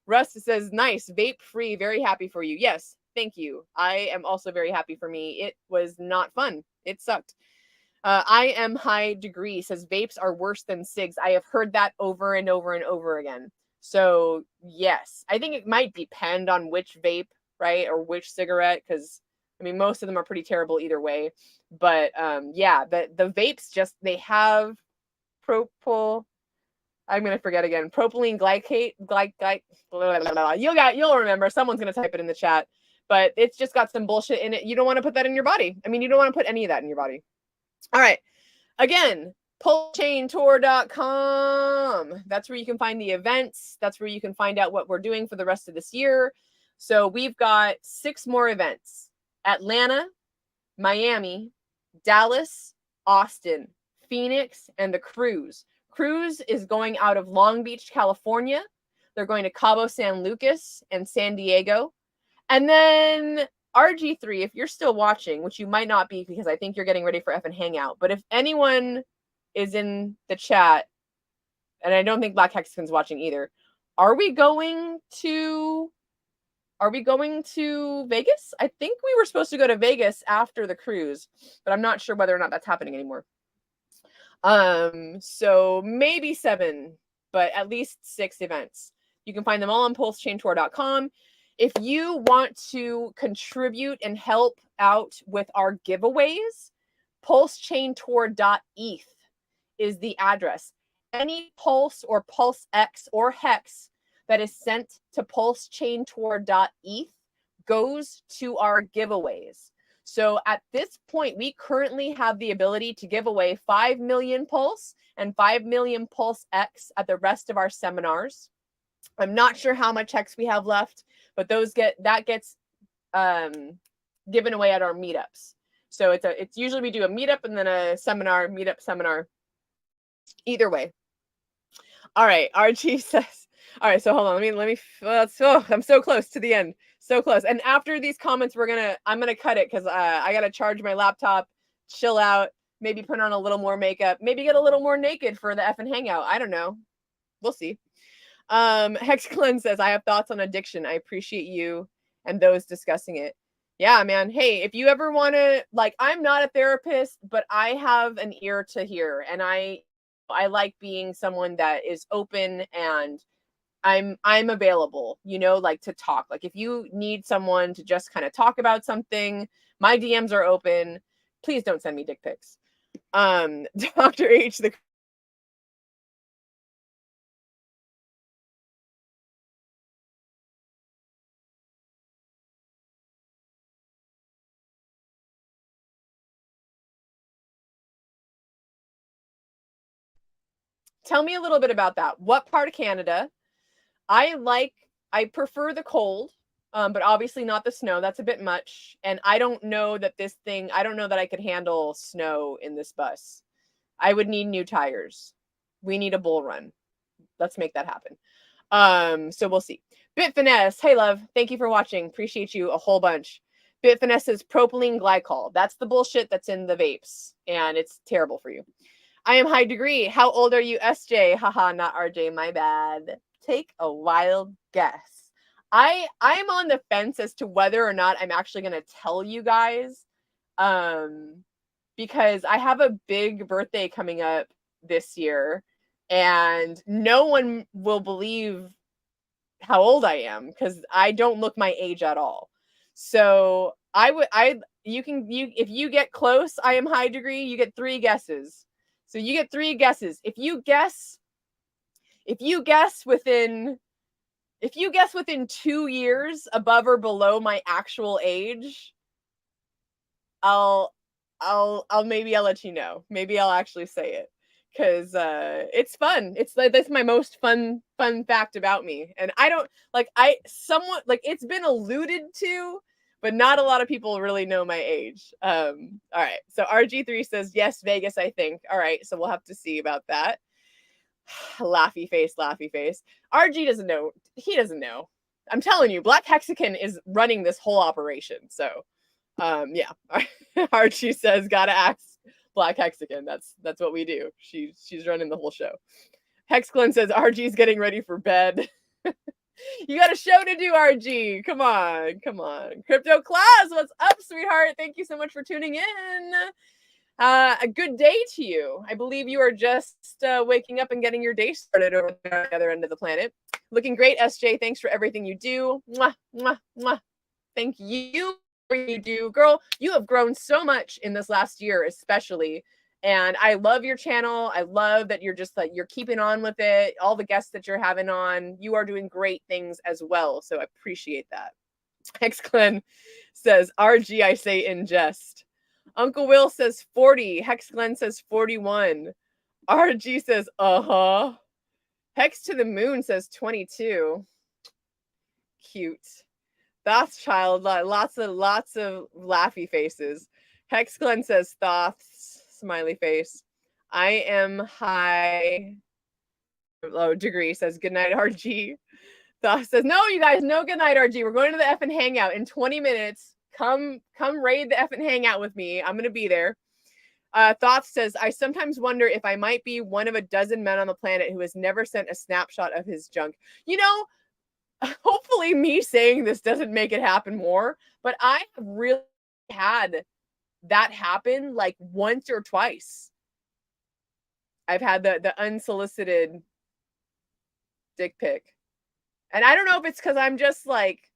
Russ says, "Nice, vape free. Very happy for you." Yes, thank you. I am also very happy for me. It was not fun. It sucked. I am high degree says, "Vapes are worse than cigs." I have heard that over and over and over again. So yes, I think it might depend on which vape, right, or which cigarette, because I mean most of them are pretty terrible either way. But yeah, the vapes just they have propyl. I'm gonna forget again. Propylene glycate, You'll remember. Someone's gonna type it in the chat. But it's just got some bullshit in it. You don't want to put that in your body. I mean, you don't want to put any of that in your body. All right. Again, PulseChainTour.com. That's where you can find the events. That's where you can find out what we're doing for the rest of this year. So we've got 6 more events: Atlanta, Miami, Dallas, Austin, Phoenix, and the cruise. Cruise is going out of Long Beach, California. They're going to Cabo San Lucas and San Diego. And then RG3, if you're still watching, which you might not be because I think you're getting ready for F and Hangout, but if anyone is in the chat, and I don't think Black Hexican's watching either, are we going to Vegas? I think we were supposed to go to Vegas after the cruise, but I'm not sure whether or not that's happening anymore. So maybe 7, but at least 6 events. You can find them all on PulseChainTour.com. If you want to contribute and help out with our giveaways, PulseChainTour.eth is the address. Any Pulse or PulseX or Hex that is sent to PulseChainTour.eth goes to our giveaways. So at this point, we currently have the ability to give away 5 million Pulse and 5 million Pulse X at the rest of our seminars. I'm not sure how much Hex we have left, but that gets given away at our meetups. So it's usually we do a meetup and then a seminar, meetup, seminar. Either way. All right, RG says. All right, so hold on. Let me. I'm so close to the end. So close. And after these comments, I'm gonna cut it because I gotta charge my laptop, chill out, maybe put on a little more makeup, maybe get a little more naked for the effing hangout. I don't know. We'll see. Hex Glenn says, "I have thoughts on addiction. I appreciate you and those discussing it." Yeah, man. Hey, if you ever want to, like, I'm not a therapist, but I have an ear to hear, and I like being someone that is open, and I'm available, like to talk. Like if you need someone to just kind of talk about something, my DMs are open. Please don't send me dick pics. Dr. H, the tell me a little bit about that. What part of Canada? I prefer the cold, but obviously not the snow. That's a bit much. And I don't know that I could handle snow in this bus. I would need new tires. We need a bull run. Let's make that happen. So we'll see. Bitfinesse, hey love, thank you for watching. Appreciate you a whole bunch. Bitfinesse is propylene glycol. That's the bullshit that's in the vapes, and it's terrible for you. I am high degree. How old are you, SJ? Haha, not RJ, my bad. Take a wild guess. I'm on the fence as to whether or not I'm actually going to tell you guys. Because I have a big birthday coming up this year and no one will believe how old I am because I don't look my age at all. So if you get close, I am high degree, you get 3 guesses. So you get 3 guesses. If you guess within 2 years above or below my actual age, I'll maybe I'll let you know. Maybe I'll actually say it because it's fun. It's like that's my most fun fact about me. And I don't like somewhat like it's been alluded to, but not a lot of people really know my age. All right. So RG3 says yes, Vegas. I think. All right. So we'll have to see about that. Laughy face, laughy face. RG doesn't know. He doesn't know. I'm telling you, Black Hexagon is running this whole operation. So yeah. Archie says gotta ask Black Hexagon. That's what we do. She's running the whole show. Hexclin says RG's getting ready for bed. You got a show to do, RG. Come on. Crypto class, what's up, sweetheart? Thank you so much for tuning in. A good day to you. I believe you are just waking up and getting your day started over there on the other end of the planet. Looking great, SJ. Thanks for everything you do. Mwah, mwah, mwah. Thank you for you do. Girl, you have grown so much in this last year, especially. And I love your channel. I love that you're just like, you're keeping on with it. All the guests that you're having on, you are doing great things as well. So I appreciate that. Hexclen says, RG, I say in jest. Uncle Will says 40. Hexclen says 41. RG says, uh-huh. Hex to the moon says 22. Cute. Thoughts, child. Lots of laughy faces. Hexclen says thoughts. Smiley face. I am high. Low degree says good night, RG. Thoughts says no, you guys, no good night, RG. We're going to the effing hangout in 20 minutes. Come raid the effing hangout with me. I'm gonna be there. Thoughts says I sometimes wonder if I might be one of a dozen men on the planet who has never sent a snapshot of his junk. You know, hopefully me saying this doesn't make it happen more, but I have really had that happen like once or twice. I've had the unsolicited dick pic. And I don't know if it's because I'm just like,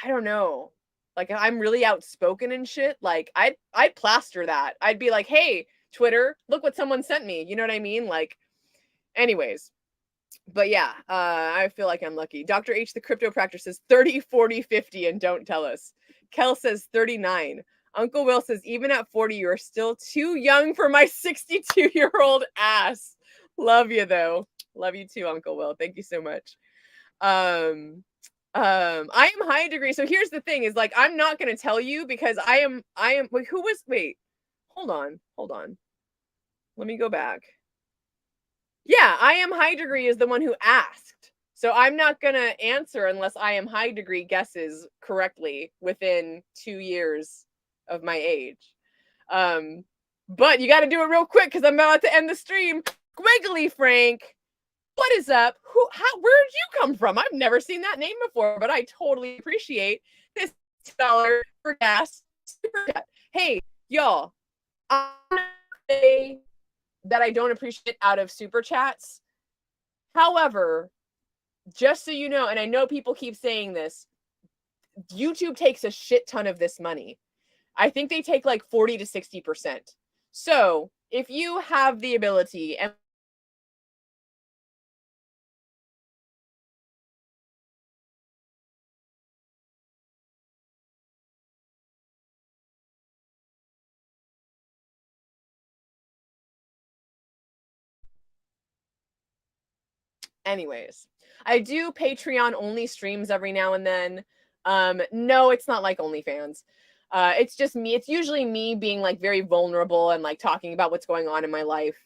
I don't know. Like I'm really outspoken and shit. Like I'd plaster that. I'd be like, hey, Twitter, look what someone sent me. You know what I mean? Like, anyways. But yeah, I feel like I'm lucky. Dr. H, the crypto practice says 30, 40, 50, and don't tell us. Kel says 39. Uncle Will says, even at 40, you are still too young for my 62-year-old ass. Love you, though. Love you too, Uncle Will. Thank you so much. I am high degree. So here's the thing is like, I'm not going to tell you because I am, wait, hold on. Let me go back. Yeah, I am high degree is the one who asked. So I'm not going to answer unless I am high degree guesses correctly within 2 years of my age. But you got to do it real quick because I'm about to end the stream. Squiggly Frank, what is up? Where did you come from? I've never seen that name before, but I totally appreciate this $2 for gas super chat. Hey, y'all, I'm gonna say that I don't appreciate out of super chats. However, just so you know, and I know people keep saying this, YouTube takes a shit ton of this money. I think they take like 40 to 60%. So if you have the ability and anyways, I do Patreon only streams every now and then. No, it's not like OnlyFans. It's just me. It's usually me being like very vulnerable and like talking about what's going on in my life.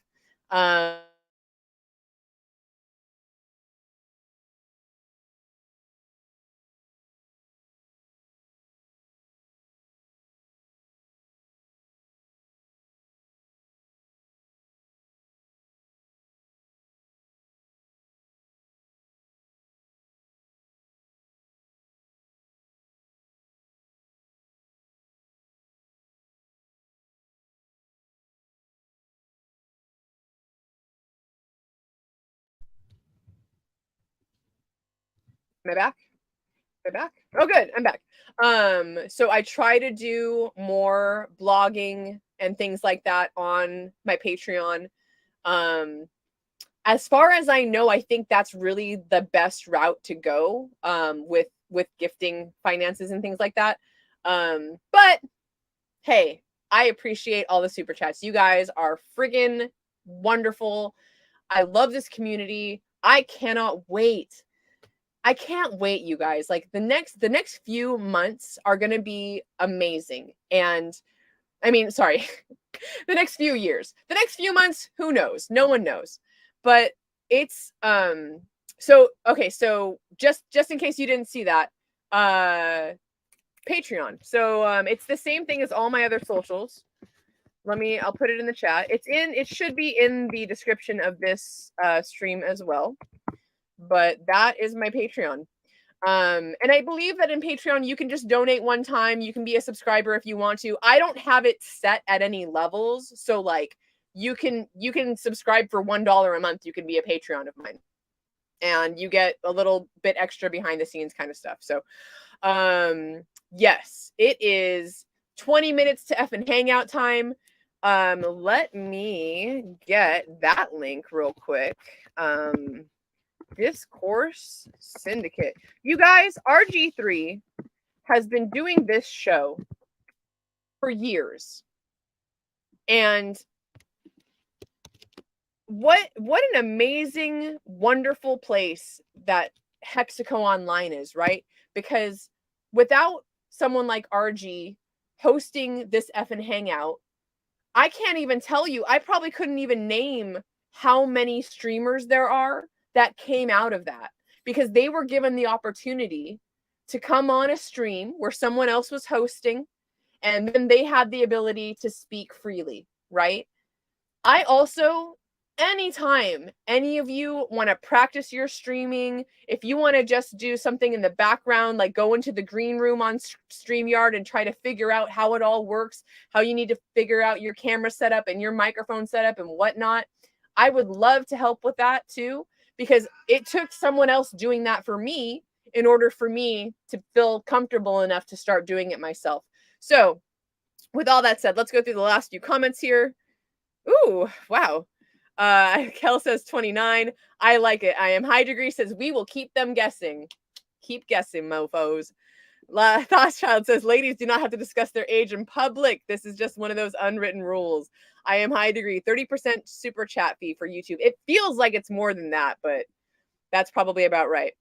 Am I back? Am I back? Oh, good. I'm back. So I try to do more blogging and things like that on my Patreon. As far as I know, I think that's really the best route to go with gifting finances and things like that. But hey, I appreciate all the super chats. You guys are friggin' wonderful. I love this community. I cannot wait. I can't wait, you guys. Like the next few months are going to be amazing. And I mean, sorry, the next few years. The next few months, who knows? No one knows. But it's so okay, so just in case you didn't see that, Patreon. So it's the same thing as all my other socials. I'll put it in the chat. It should be in the description of this stream as well. But that is my Patreon. And I believe that in Patreon, you can just donate one time. You can be a subscriber if you want to. I don't have it set at any levels. So like you can subscribe for $1 a month. You can be a Patreon of mine. And you get a little bit extra behind the scenes kind of stuff. So yes, it is 20 minutes to effing hangout time. Let me get that link real quick. Discourse Syndicate. You guys, RG3 has been doing this show for years. And what an amazing, wonderful place that Hexaco Online is, right? Because without someone like RG hosting this effing hangout, I can't even tell you, I probably couldn't even name how many streamers there are that came out of that, because they were given the opportunity to come on a stream where someone else was hosting, and then they had the ability to speak freely, right? I also, anytime any of you want to practice your streaming, if you want to just do something in the background, like go into the green room on StreamYard and try to figure out how it all works, how you need to figure out your camera setup and your microphone setup and whatnot, I would love to help with that too, because it took someone else doing that for me in order for me to feel comfortable enough to start doing it myself. So with all that said, let's go through the last few comments here. Ooh, wow. Kel says 29. I like it. I am high degree says we will keep them guessing. Keep guessing, mofos. Thoughtchild says ladies do not have to discuss their age in public. This is just one of those unwritten rules. I am high degree. 30% super chat fee for YouTube. It feels like it's more than that, but that's probably about right.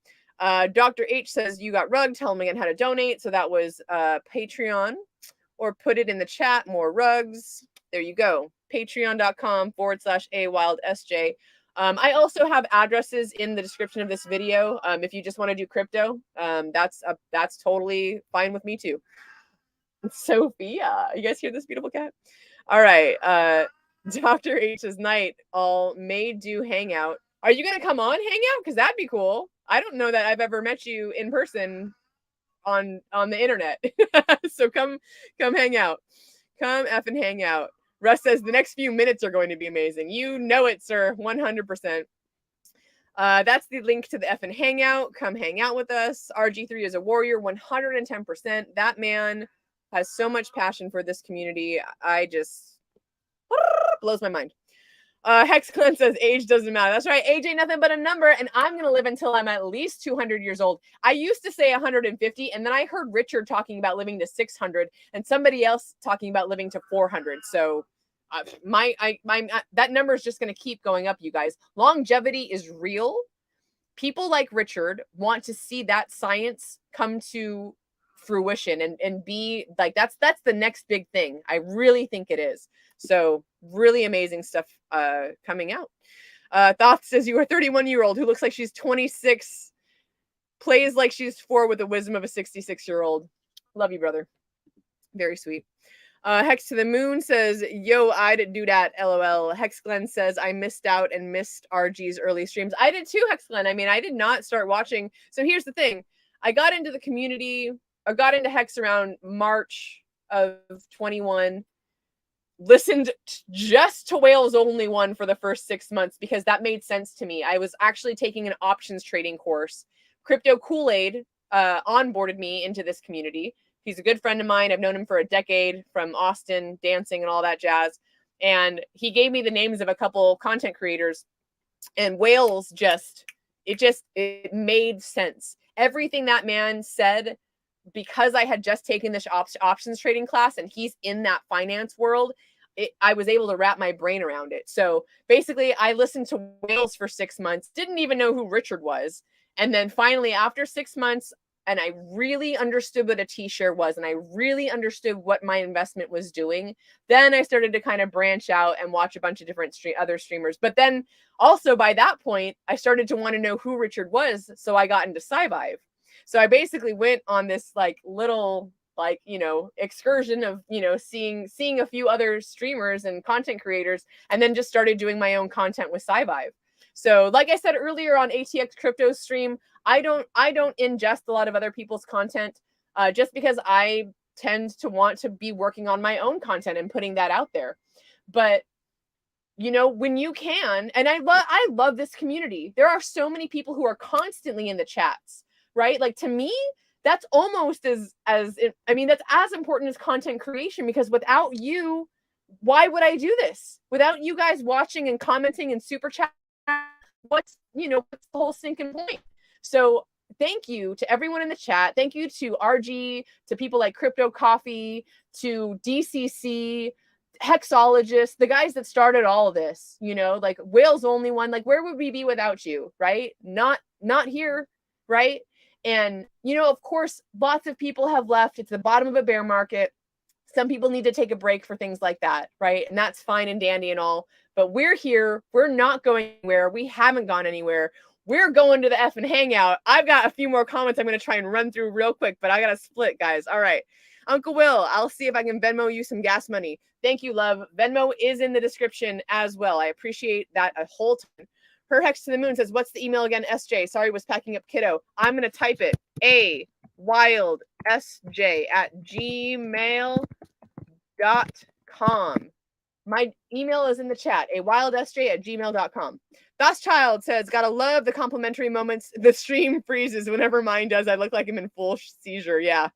Dr. H says you got rugged. Tell me again how to donate. So that was Patreon, or put it in the chat. More rugs. There you go. Patreon.com/awildsj. I also have addresses in the description of this video. If you just want to do crypto, that's totally fine with me too. Sophia, you guys hear this beautiful cat? All right. Dr. H's night all may do hangout. Are you gonna come on hangout? Because that'd be cool. I don't know that I've ever met you in person on the internet. So come hang out. Come effing hang out. Russ says the next few minutes are going to be amazing. You know it, sir. 100%. That's the link to the effing hangout. Come hang out with us. RG3 is a warrior. 110%. That man has so much passion for this community. I just blows my mind. Hexclan says age doesn't matter. That's right. Age ain't nothing but a number, and I'm going to live until I'm at least 200 years old. I used to say 150, and then I heard Richard talking about living to 600 and somebody else talking about living to 400. So that number is just going to keep going up, you guys. Longevity is real. People like Richard want to see that science come to fruition and be like, that's the next big thing. I really think it is. So really amazing stuff coming out. Thoth says you are a 31-year-old who looks like she's 26, plays like she's 4 with the wisdom of a 66-year-old. Love you, brother. Very sweet. Hex to the Moon says, yo, I'd do that, LOL. Hexglen says, I missed out and missed RG's early streams. I did too, Hexglen. I mean, I did not start watching. So here's the thing. I got into the community, I got into Hex around March of 21. Listened just to Whales Only One for the first 6 months because that made sense to me. I was actually taking an options trading course Crypto Kool-Aid onboarded me into this community. He's a good friend of mine. I've known him for a decade, from Austin, dancing and all that jazz. And he gave me the names of a couple content creators, and Wales it made sense. Everything that man said, because I had just taken this options trading class and he's in that finance world, I was able to wrap my brain around it. So basically, I listened to Wales for 6 months, didn't even know who Richard was. And then finally, after 6 months, and I really understood what a T-share was, and I really understood what my investment was doing, then I started to kind of branch out and watch a bunch of different other streamers. But then also by that point, I started to want to know who Richard was, so I got into Sci-Vive. So I basically went on this like little excursion of seeing a few other streamers and content creators, and then just started doing my own content with Sci-Vive. So like I said earlier on ATX Crypto stream, I don't ingest a lot of other people's content, just because I tend to want to be working on my own content and putting that out there. But when you can, and I love this community. There are so many people who are constantly in the chats, right? Like, to me, that's almost that's as important as content creation, because without you, why would I do this? Without you guys watching and commenting and super chat, what's the whole sinking point? So thank you to everyone in the chat. Thank you to RG, to people like Crypto Coffee, to DCC, Hexologist, the guys that started all of this, like Whale's only one. Like, where would we be without you, right? Not here, right? And, of course, lots of people have left. It's the bottom of a bear market. Some people need to take a break for things like that, right? And that's fine and dandy and all. But we're here. We're not going anywhere. We haven't gone anywhere. We're going to the effing hangout. I've got a few more comments I'm going to try and run through real quick, but I got to split, guys. All right. Uncle Will, I'll see if I can Venmo you some gas money. Thank you, love. Venmo is in the description as well. I appreciate that a whole ton. Her Hex to the Moon says, what's the email again? SJ. Sorry, was packing up kiddo. I'm going to type it. awildsj@gmail.com. My email is in the chat. awildsj@gmail.com. Child says, gotta love the complimentary moments. The stream freezes whenever mine does. I look like I'm in full seizure. Yeah.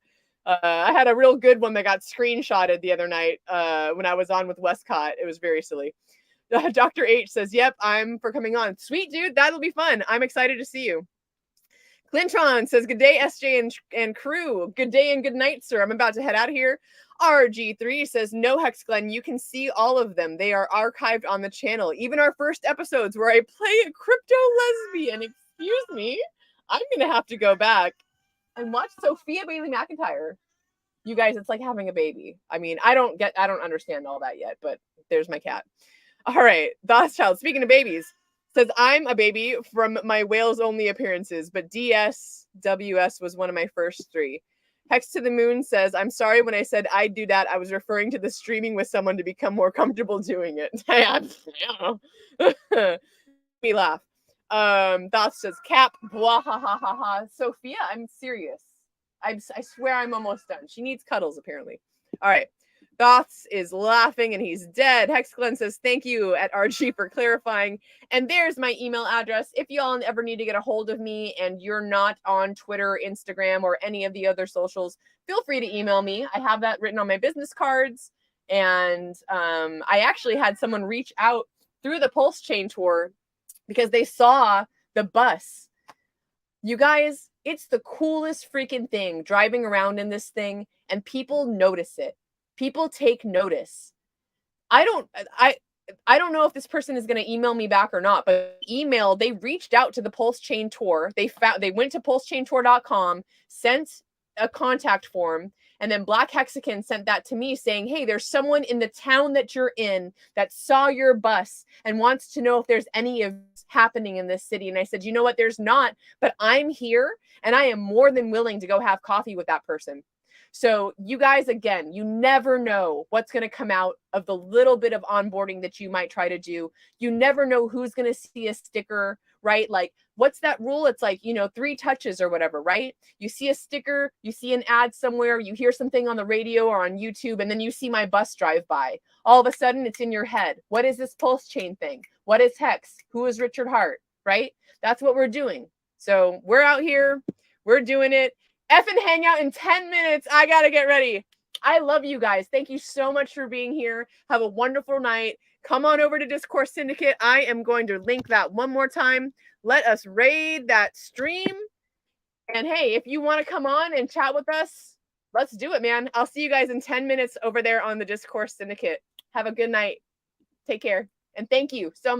I had a real good one that got screenshotted the other night when I was on with Westcott. It was very silly. Dr. H says, yep, I'm for coming on. Sweet, dude. That'll be fun. I'm excited to see you. Clintron says, good day, SJ and crew. Good day and good night, sir. I'm about to head out of here. RG3 says, no, Hex Glenn, you can see all of them. They are archived on the channel. Even our first episodes where I play a crypto lesbian. Excuse me. I'm going to have to go back and watch Sophia Bailey McIntyre. You guys, it's like having a baby. I mean, I don't understand all that yet, but there's my cat. All right. Child, speaking of babies, says, I'm a baby from my Wales only appearances, but DSWS was one of my first 3. Hex to the Moon says, I'm sorry when I said I'd do that. I was referring to the streaming with someone to become more comfortable doing it. Me laugh. Thoughts says, cap, blah, ha, ha, ha, ha. Sophia, I'm serious. I swear I'm almost done. She needs cuddles, apparently. All right. Thoughts is laughing and he's dead. Hex Glenn says, thank you at RG for clarifying. And there's my email address. If y'all ever need to get a hold of me and you're not on Twitter, Instagram, or any of the other socials, feel free to email me. I have that written on my business cards. And I actually had someone reach out through the PulseChainTour because they saw the bus. You guys, it's the coolest freaking thing driving around in this thing, and people notice it. People take notice. I don't know if this person is going to email me back or not, but they reached out to the PulseChainTour. They went to PulseChainTour.com, sent a contact form, and then Black Hexagon sent that to me saying, hey, there's someone in the town that you're in that saw your bus and wants to know if there's any of this happening in this city. And I said, you know what? There's not, but I'm here and I am more than willing to go have coffee with that person. So you guys, again, you never know what's going to come out of the little bit of onboarding that you might try to do. You never know who's going to see a sticker, right? Like, what's that rule? It's like, 3 touches or whatever, right? You see a sticker, you see an ad somewhere, you hear something on the radio or on YouTube, and then you see my bus drive by. All of a sudden, it's in your head. What is this PulseChain thing? What is Hex? Who is Richard Hart, right? That's what we're doing. So we're out here. We're doing it. Effing hang out in 10 minutes. I got to get ready. I love you guys. Thank you so much for being here. Have a wonderful night. Come on over to Discourse Syndicate. I am going to link that one more time. Let us raid that stream. And hey, if you want to come on and chat with us, let's do it, man. I'll see you guys in 10 minutes over there on the Discourse Syndicate. Have a good night. Take care. And thank you so much.